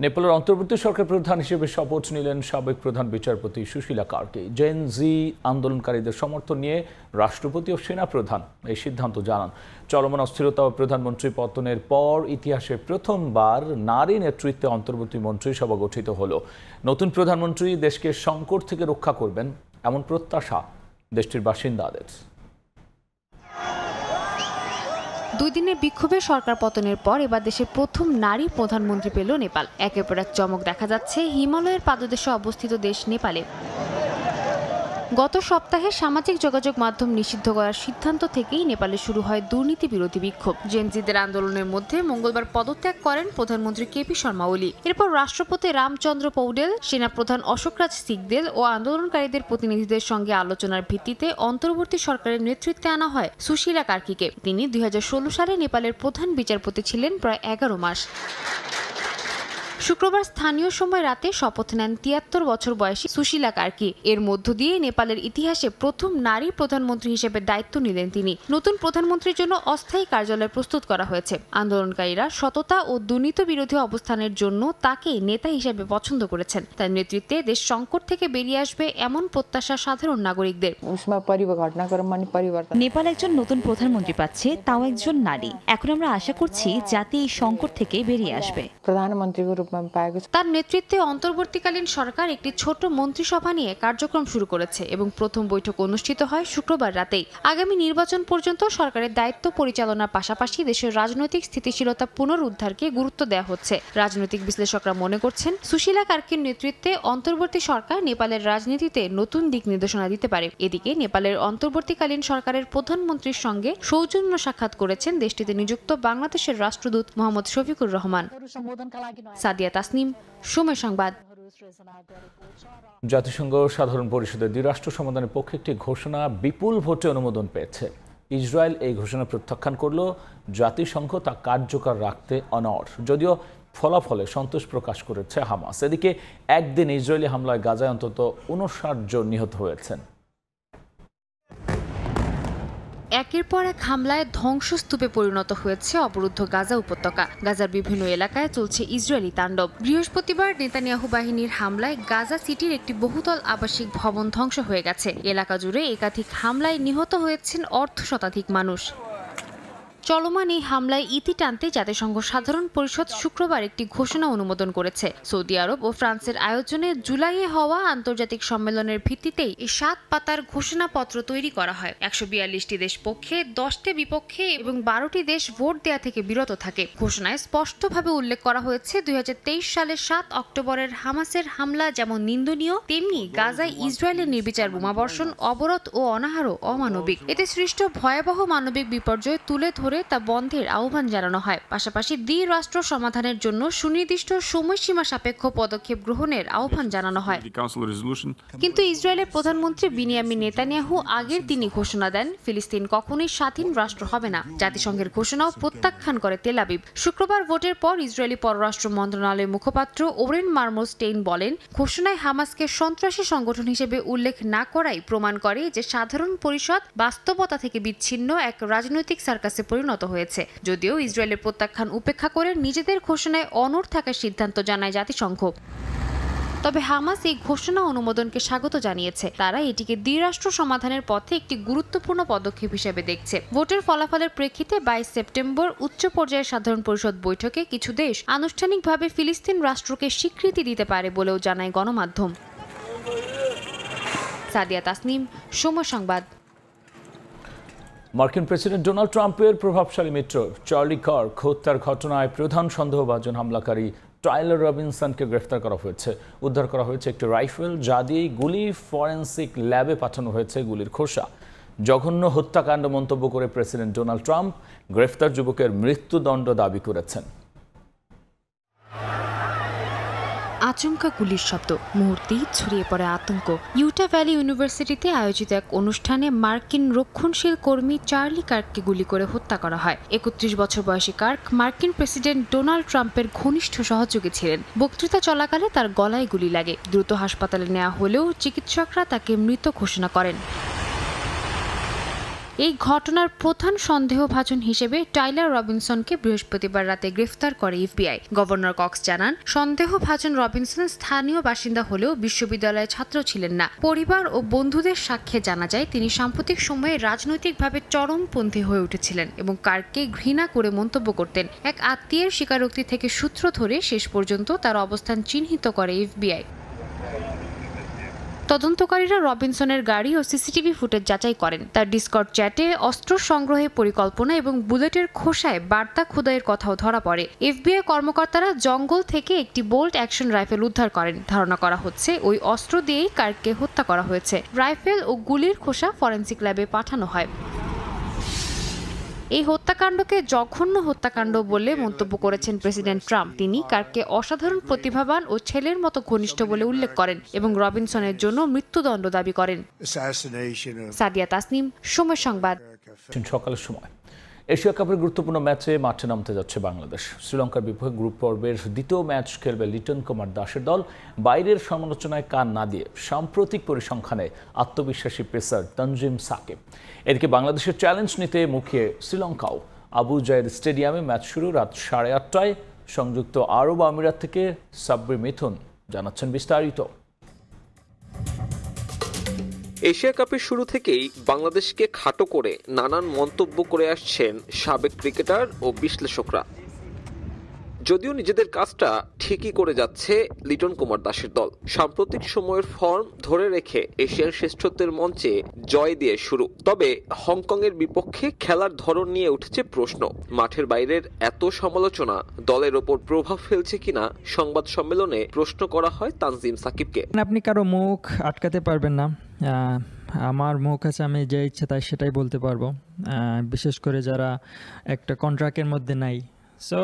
নেপালের অন্তর্বর্তী সরকার প্রধান হিসেবে শপথ নিলেন সাবেক প্রধান বিচারপতি সুশীলা কার্কি। জেন জি আন্দোলনকারীদের সমর্থন নিয়ে রাষ্ট্রপতি ও সেনা প্রধান এই সিদ্ধান্ত জানান। চলমান অস্থিরতা ও প্রধানমন্ত্রী পতনের পর ইতিহাসে প্রথমবার নারী নেতৃত্বে অন্তর্বর্তী মন্ত্রিসভা গঠিত হলো। নতুন প্রধানমন্ত্রী দেশকে সংকট থেকে রক্ষা করবেন এমন প্রত্যাশা দেশটির বাসিন্দাদের। 2 দিনের বিক্ষোভে সরকার পতনের পর এবার দেশের প্রথম নারী প্রধানমন্ত্রী পেল নেপাল। একের পর এক চমক দেখা যাচ্ছে হিমালয়ের পাদদেশে অবস্থিত দেশ নেপালে। গত সপ্তাহে সামাজিক যোগাযোগ মাধ্যম নিষিদ্ধ করার সিদ্ধান্ত থেকেই নেপালে শুরু হয় দুর্নীতি বিরোধী বিক্ষোভ। জেনজিদের আন্দোলনের মধ্যে মঙ্গলবার পদত্যাগ করেন প্রধানমন্ত্রী কেপি শর্মা ওলি। এরপর রাষ্ট্রপতি রামচন্দ্র পৌডেল, সেনাপ্রধান অশোকরাজ সিকদেল ও আন্দোলনকারীদের প্রতিনিধিদের সঙ্গে আলোচনার ভিত্তিতে অন্তর্বর্তী সরকারের নেতৃত্বে আনা হয় সুশীলা কার্কিকে। তিনি 2016 সালে নেপালের প্রধান বিচারপতি ছিলেন প্রায় 11 মাস। শুক্রবার স্থানীয় সময় রাতে শপথ নেন ৭৩ বছর বয়সী সুশীলা কার্কি। এর মধ্য দিয়ে নেপালের ইতিহাসে প্রথম নারী প্রধানমন্ত্রী হিসেবে দায়িত্ব নিলেন তিনি। নতুন প্রধানমন্ত্রীর জন্য অস্থায়ী কার্যালয় প্রস্তুত করা হয়েছে। আন্দোলনকারীরা সততা ও দুর্নীতি বিরোধী অবস্থানের জন্য তাকে নেতা হিসেবে পছন্দ করেছেন। তার নেতৃত্বে দেশ সংকট থেকে বেরিয়ে আসবে এমন প্রত্যাশা সাধারণ নাগরিকদের। নেপাল একজন নতুন প্রধানমন্ত্রী পাচ্ছে, তাও একজন নারী। এখন আমরা আশা করছি জাতি এই সংকট থেকে বেরিয়ে আসবে। তার নেতৃত্বে অন্তর্বর্তীকালীন সরকার একটি ছোট মন্ত্রিসভা নিয়ে কার্যক্রম শুরু করেছে এবং প্রথম বৈঠক অনুষ্ঠিত হয় শুক্রবার রাতেই। আগামী নির্বাচন পর্যন্ত সরকারের দায়িত্ব পরিচালনার পাশাপাশি দেশের রাজনৈতিক স্থিতিশীলতা পুনরুদ্ধারকে গুরুত্ব দেওয়া হচ্ছে। রাজনৈতিক বিশ্লেষকরা মনে করছেন, সুশীলা কার্কির নেতৃত্বে অন্তর্বর্তী সরকার নেপালের রাজনীতিতে নতুন দিক নির্দেশনা দিতে পারে। এদিকে নেপালের অন্তর্বর্তীকালীন সরকারের প্রধানমন্ত্রীর সঙ্গে সৌজন্য সাক্ষাৎ করেছেন দেশটিতে নিযুক্ত বাংলাদেশের রাষ্ট্রদূত মোহাম্মদ শফিকুর রহমান। সাদিয়া তাসনিম, সময় সংবাদ। জাতিসংঘ সাধারণ পরিষদের দ্বিরাষ্ট্র সমাধানের পক্ষে একটি ঘোষণা বিপুল ভোটে অনুমোদন পেয়েছে। ইসরায়েল এই ঘোষণা প্রত্যাখ্যান করলেও জাতিসংঘ তা কার্যকর রাখতে অনড়। যদিও ফলাফলে সন্তোষ প্রকাশ করেছে হামাস। এদিকে একদিন ইসরায়েলি হামলায় গাজায় অন্তত ৫৯ জন নিহত হয়েছেন। একের পর এক হামলায় ধ্বংসস্তূপে পরিণত হয়েছে অবরুদ্ধ গাজা উপত্যকা। গাজার বিভিন্ন এলাকায় চলছে ইসরায়েলি তাণ্ডব। বৃহস্পতিবার নেতানিয়াহু বাহিনীর হামলায় গাজা সিটির একটি বহুতল আবাসিক ভবন ধ্বংস হয়ে গেছে। এলাকা জুড়ে একাধিক হামলায় নিহত হয়েছেন অর্ধশতাধিক মানুষ। চলমান এই হামলায় ইতি টানতে জাতিসংঘ সাধারণ পরিষদ শুক্রবার একটি ঘোষণা অনুমোদন করেছে। সৌদি আরব ও ফ্রান্সের আয়োজনে জুলাইয়ে হওয়া আন্তর্জাতিক সম্মেলনের ভিত্তিতেই এই ৭ পাতার ঘোষণাপত্র তৈরি করা হয়। ১৪২টি দেশ পক্ষে, ১০টি বিপক্ষে এবং ১২টি দেশ ভোট দেয়া থেকে বিরত থাকে। ঘোষণায় স্পষ্টভাবে উল্লেখ করা হয়েছে ২০২৩ সালের ৭ অক্টোবরের হামাসের হামলা যেমন নিন্দনীয়, তেমনি গাজায় ইসরায়েলের নির্বিচার বোমাবর্ষণ, অবরোধ ও অনাহারও অমানবিক। এতে সৃষ্ট ভয়াবহ মানবিক বিপর্যয় তুলে ধরে তা বন্ধের আহ্বান জানানো হয়। পাশাপাশি দ্বিরাষ্ট্র সমাধানের জন্য সুনির্দিষ্ট সময়সীমা সাপেক্ষ পদক্ষেপ গ্রহণের আহ্বান জানানো হয়। কিন্তু ইসরায়েলের প্রধানমন্ত্রী বিনিয়ামিন নেতানিয়াহু আগের দিনই ঘোষণা দেন, ফিলিস্তিন কখনোই স্বাধীন রাষ্ট্র হবে না। জাতিসংঘের ঘোষণাও প্রত্যাখ্যান করে তেল আবিব। শুক্রবার ভোটের পর ইসরায়েলি পররাষ্ট্র মন্ত্রণালয়ের মুখপাত্র ওরেন মার্মোস্টেইন বলেন, ঘোষণায় হামাসকে সন্ত্রাসী সংগঠন হিসেবে উল্লেখ না করাই প্রমাণ করে যে সাধারণ পরিষদ বাস্তবতা থেকে বিচ্ছিন্ন এক রাজনৈতিক সার্কাসে পরিণত হয়েছে। যদিও ইসরায়েলের প্রত্যাখ্যান উপেক্ষা করে নিজেদের ঘোষণায় অনড় থাকার সিদ্ধান্ত জানায় জাতিসংঘ। তবে হামাস এই ঘোষণা অনুমোদনকে স্বাগত জানিয়েছে। তারা এটিকে দ্বিরাষ্ট্র সমাধানের পথে একটি গুরুত্বপূর্ণ পদক্ষেপ হিসেবে দেখছে। ভোটের ফলাফলের প্রেক্ষিতে ২২ সেপ্টেম্বর উচ্চ পর্যায়ের সাধারণ পরিষদ বৈঠকে কিছু দেশ আনুষ্ঠানিকভাবে ফিলিস্তিন রাষ্ট্রকে স্বীকৃতি দিতে পারে বলেও জানায় গণমাধ্যম। সাদিয়া তাসনিম, সময় সংবাদ। মার্কিন প্রেসিডেন্ট ডোনাল্ড ট্রাম্পের প্রভাবশালী মিত্র চার্লি কার্ক হত্যার ঘটনায় প্রধান সন্দেহভাজন হামলাকারী টাইলার রবিনসনকে গ্রেফতার করা হয়েছে। উদ্ধার করা হয়েছে একটি রাইফেল, যা দিয়ে গুলি ফরেন্সিক ল্যাবে পাঠানো হয়েছে গুলির খোসা। জঘন্য হত্যাকাণ্ড মন্তব্য করে প্রেসিডেন্ট ডোনাল্ড ট্রাম্প গ্রেফতার যুবকের মৃত্যুদণ্ড দাবি করেছেন। আচমকা গুলির শব্দ, মুহূর্তেই ছড়িয়ে পড়ে আতঙ্ক। ইউটা ভ্যালি ইউনিভার্সিটিতে আয়োজিত এক অনুষ্ঠানে মার্কিন রক্ষণশীল কর্মী চার্লি কার্ককে গুলি করে হত্যা করা হয়। ৩১ বছর বয়সী কার্ক মার্কিন প্রেসিডেন্ট ডোনাল্ড ট্রাম্পের ঘনিষ্ঠ সহযোগী ছিলেন। বক্তৃতা চলাকালে তার গলায় গুলি লাগে। দ্রুত হাসপাতালে নেওয়া হলেও চিকিৎসকরা তাকে মৃত ঘোষণা করেন। এই ঘটনার প্রধান সন্দেহভাজন হিসেবে টাইলার রবিনসনকে বৃহস্পতিবার রাতে গ্রেফতার করে এফবিআই। গভর্নর কক্স জানান, সন্দেহভাজন রবিনসন স্থানীয় বাসিন্দা হলেও বিশ্ববিদ্যালয়ের ছাত্র ছিলেন না। পরিবার ও বন্ধুদের সাক্ষ্যে জানা যায় তিনি সাম্প্রতিক সময়ে রাজনৈতিকভাবে চরমপন্থী হয়ে উঠেছিলেন এবং কার্ককে ঘৃণা করে মন্তব্য করতেন। এক আত্মীয়ের স্বীকারোক্তি থেকে সূত্র ধরে শেষ পর্যন্ত তার অবস্থান চিহ্নিত করে এফবিআই। তদন্তকারীরা রবিনসনের গাড়ি ও সিসিটিভি ফুটেজ যাচাই করেন। তার ডিসকর্ড চ্যাটে অস্ত্র সংগ্রহের পরিকল্পনা এবং বুলেটের খোসায় বার্তা খোদাইয়ের কথাও ধরা পড়ে। এফবিআই কর্মকর্তারা জঙ্গল থেকে একটি বোল্ট অ্যাকশন রাইফেল উদ্ধার করেন। ধারণা করা হচ্ছে ওই অস্ত্র দিয়েই কার্ককে হত্যা করা হয়েছে। রাইফেল ও গুলির খোসা ফরেন্সিক ল্যাবে পাঠানো হয়। এই হত্যাকাণ্ডকে জঘন্য হত্যাকাণ্ড বলে মন্তব্য করেছেন প্রেসিডেন্ট ট্রাম্প। তিনি কার্ককে অসাধারণ প্রতিভাবান ও ছেলের মতো ঘনিষ্ঠ বলে উল্লেখ করেন এবং রবিনসনের জন্য মৃত্যুদণ্ড দাবি করেন। সাদিয়া তাসনিম, সময় সংবাদ। সকালের সময় এশিয়া কাপের গুরুত্বপূর্ণ ম্যাচে মাঠে নামতে যাচ্ছে বাংলাদেশ। শ্রীলঙ্কার বিপক্ষে গ্রুপ পর্বের দ্বিতীয় ম্যাচ খেলবে লিটন কুমার দাসের দল। বাইরের সমালোচনায় কান না দিয়ে সাম্প্রতিক পরিসংখ্যানে আত্মবিশ্বাসী পেসার তানজিম সাকিব। এদিকে বাংলাদেশের চ্যালেঞ্জ নিতে মুখিয়ে শ্রীলঙ্কাও। আবু জায়েদ স্টেডিয়ামে ম্যাচ শুরু রাত 8:30টায়। সংযুক্ত আরব আমিরাত থেকে সাব্বির মিথুন জানাচ্ছেন বিস্তারিত। এশিয়া কাপের শুরু থেকেই বাংলাদেশকে খাটো করে নানান মন্তব্য করে আসছেন সাবেক ক্রিকেটার ও বিশ্লেষকরা। যদিও নিজেদের কাজটা ঠিকই করে যাচ্ছে লিটন কুমার দাসের দল। সাম্প্রতিক সময়ের ফর্ম ধরে রেখে এশিয়ান শ্রেষ্ঠত্বের মঞ্চে জয় দিয়ে শুরু। তবে হংকংয়ের বিপক্ষে খেলার ধরন নিয়ে উঠেছে প্রশ্ন। মাঠের বাইরের এত সমালোচনা দলের ওপর প্রভাব ফেলছে কিনা সংবাদ সম্মেলনে প্রশ্ন করা হয় তানজিম সাকিবকে। আপনি কারো মুখ আটকাতে পারবেন না। আমার মুখ আছে, আমি যে ইচ্ছা তাই সেটাই বলতে পারবো, বিশেষ করে যারা একটা কন্ট্রাক্টের মধ্যে নাই। সো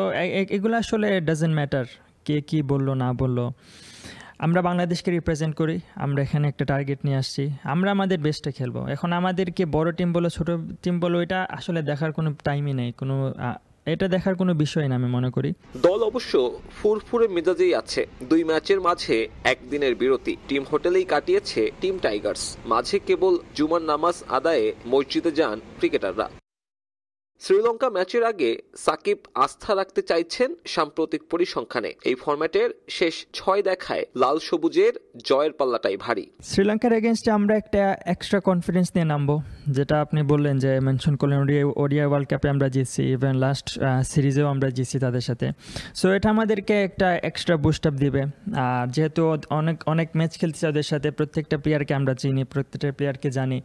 এগুলো আসলে ডাজেন্ট ম্যাটার কে কি বললো না বললো। আমরা বাংলাদেশকে রিপ্রেজেন্ট করি, আমরা এখানে একটা টার্গেট নিয়ে আসছি, আমরা আমাদের বেস্টে খেলবো। এখন আমাদেরকে বড় টিম বলো ছোট টিম বলো এটা আসলে দেখার কোনো টাইমই নেই, এটা দেখার কোনো বিষয় না আমি মনে করি। দল অবশ্য ফুরফুরে মেজাজেই আছে। 2 ম্যাচের মাঝে একদিনের বিরতি টিম হোটেলেই কাটিয়েছে টিম টাইগার্স। মাঝে কেবল জুমার নামাজ আদায়ে মসজিদে যান ক্রিকেটাররা। শ্রীলঙ্কা ম্যাচের আগে সাকিব আস্থা রাখতে চাইছেন সাম্প্রতিক পরিসংখ্যানে। এই ফরম্যাটের শেষ 6 দেখায় লাল সবুজের জয়ের পাল্লাটাই ভারী। শ্রীলঙ্কার এগেনস্টে আমরা একটা এক্সট্রা কনফিডেন্স নিয়ে নামবো, যেটা আপনি বললেন যে মেনশন করলেন। ওডিআই ওয়ার্ল্ড কাপে আমরা জিতছি, ইভেন লাস্ট সিরিজেও আমরা জিতছি তাদের সাথে। সো এটা আমাদেরকে একটা এক্সট্রা বুস্ট আপ দিবে। আর যেহেতু অনেক ম্যাচ খেলছি ওদের সাথে, প্রত্যেকটা প্লেয়ারকে আমরা চিনি, প্রত্যেকটা প্লেয়ারকে জানি,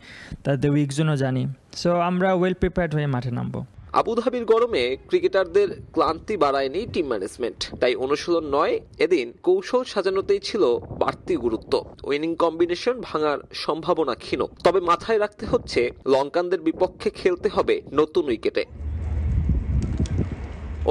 তাদের উইকজনও জানি। সো আমরা ওয়েল প্রিপেয়ার্ড হয়ে মাঠে নামবো। আবুধাবির গরমে ক্রিকেটারদের ক্লান্তি বাড়ায়নি টিম ম্যানেজমেন্ট। তাই অনুশীলন নয়, এদিন কৌশল সাজানোতেই ছিল বাড়তি গুরুত্ব। উইনিং কম্বিনেশন ভাঙার সম্ভাবনা ক্ষীণ। তবে মাথায় রাখতে হচ্ছে লঙ্কানদের বিপক্ষে খেলতে হবে নতুন উইকেটে।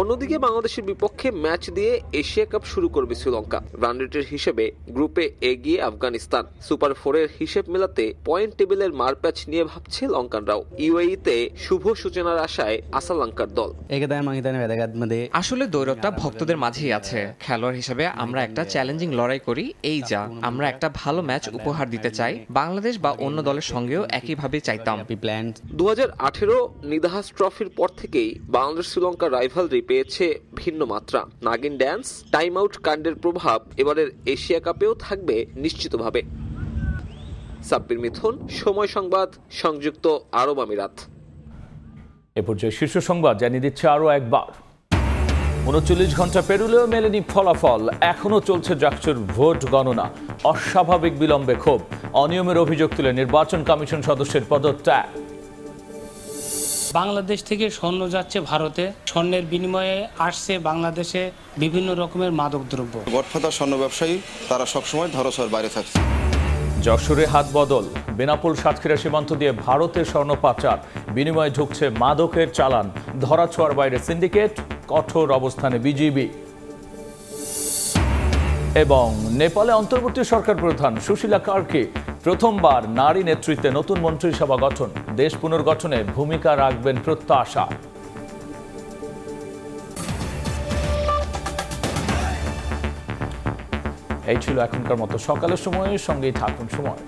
অন্যদিকে বাংলাদেশের বিপক্ষে ম্যাচ দিয়ে এশিয়া কাপ শুরু করবে শ্রীলঙ্কা। রান রেটের হিসেবে গ্রুপে এগিয়ে আফগানিস্তান। সুপার 4-এর হিসেব মেলাতে পয়েন্ট টেবিলের মারপ্যাচ নিয়ে ভাবছে লঙ্কানরাও। ইউএইতে শুভ সূচনার আশায় আসালঙ্কার দল। আসলে দৈরতটা ভক্তদের মাঝেই আছে। খেলোয়াড় হিসেবে আমরা একটা চ্যালেঞ্জিং লড়াই করি। এই যা আমরা একটা ভালো ম্যাচ উপহার দিতে চাই। বাংলাদেশ বা অন্য দলের সঙ্গেও একইভাবে চাইতাম। 2018 নিদাহাস ট্রফির পর থেকেই বাংলাদেশ শ্রীলঙ্কা রাইভালরি পেয়েছে ভিন্ন মাত্রা। নাগিন ড্যান্স, টাইম আউট কাণ্ডের প্রভাব এবারের এশিয়া কাপেও থাকবে নিশ্চিতভাবে। সাব্বির মিথুন, সময় সংবাদ, সংযুক্ত আরব আমিরাত। এ পর্যায়ে শীর্ষ সংবাদ জানিয়ে দিচ্ছে আরও একবার। 39 ঘন্টা পেরুলেও মেলেনি ফলাফল। এখনও চলছে জাকসুর ভোট গণনা। অস্বাভাবিক বিলম্বে ক্ষোভ। অনিয়মের অভিযোগ তুলে নির্বাচন কমিশন সদস্যের পদত্যাগ। বাংলাদেশ থেকে স্বর্ণ যাচ্ছে ভারতে, স্বর্ণের বিনিময়ে আসছে বাংলাদেশে বিভিন্ন রকমের মাদকদ্রব্য। গডফাদার স্বর্ণ ব্যবসায়ী তারা সবসময় ধরাছোঁয়ার বাইরে থাকছে। যশোরে হাত বদল। বেনাপোল সাতক্ষীরা সীমান্ত দিয়ে ভারতের স্বর্ণ পাচার, বিনিময়ে ঢুকছে মাদকের চালান। ধরাছোঁয়ার বাইরে সিন্ডিকেট, কঠোর অবস্থানে বিজিবি। এবং নেপালে অন্তর্বর্তী সরকার প্রধান সুশীলা কার্কি প্রথমবার নারী নেতৃত্বে নতুন মন্ত্রিসভা গঠন। দেশ পুনর্গঠনে ভূমিকা রাখবেন প্রত্যাশা। এই ছিল এখনকার মতো সকালের সময়ের সঙ্গেই থাকুন সময়।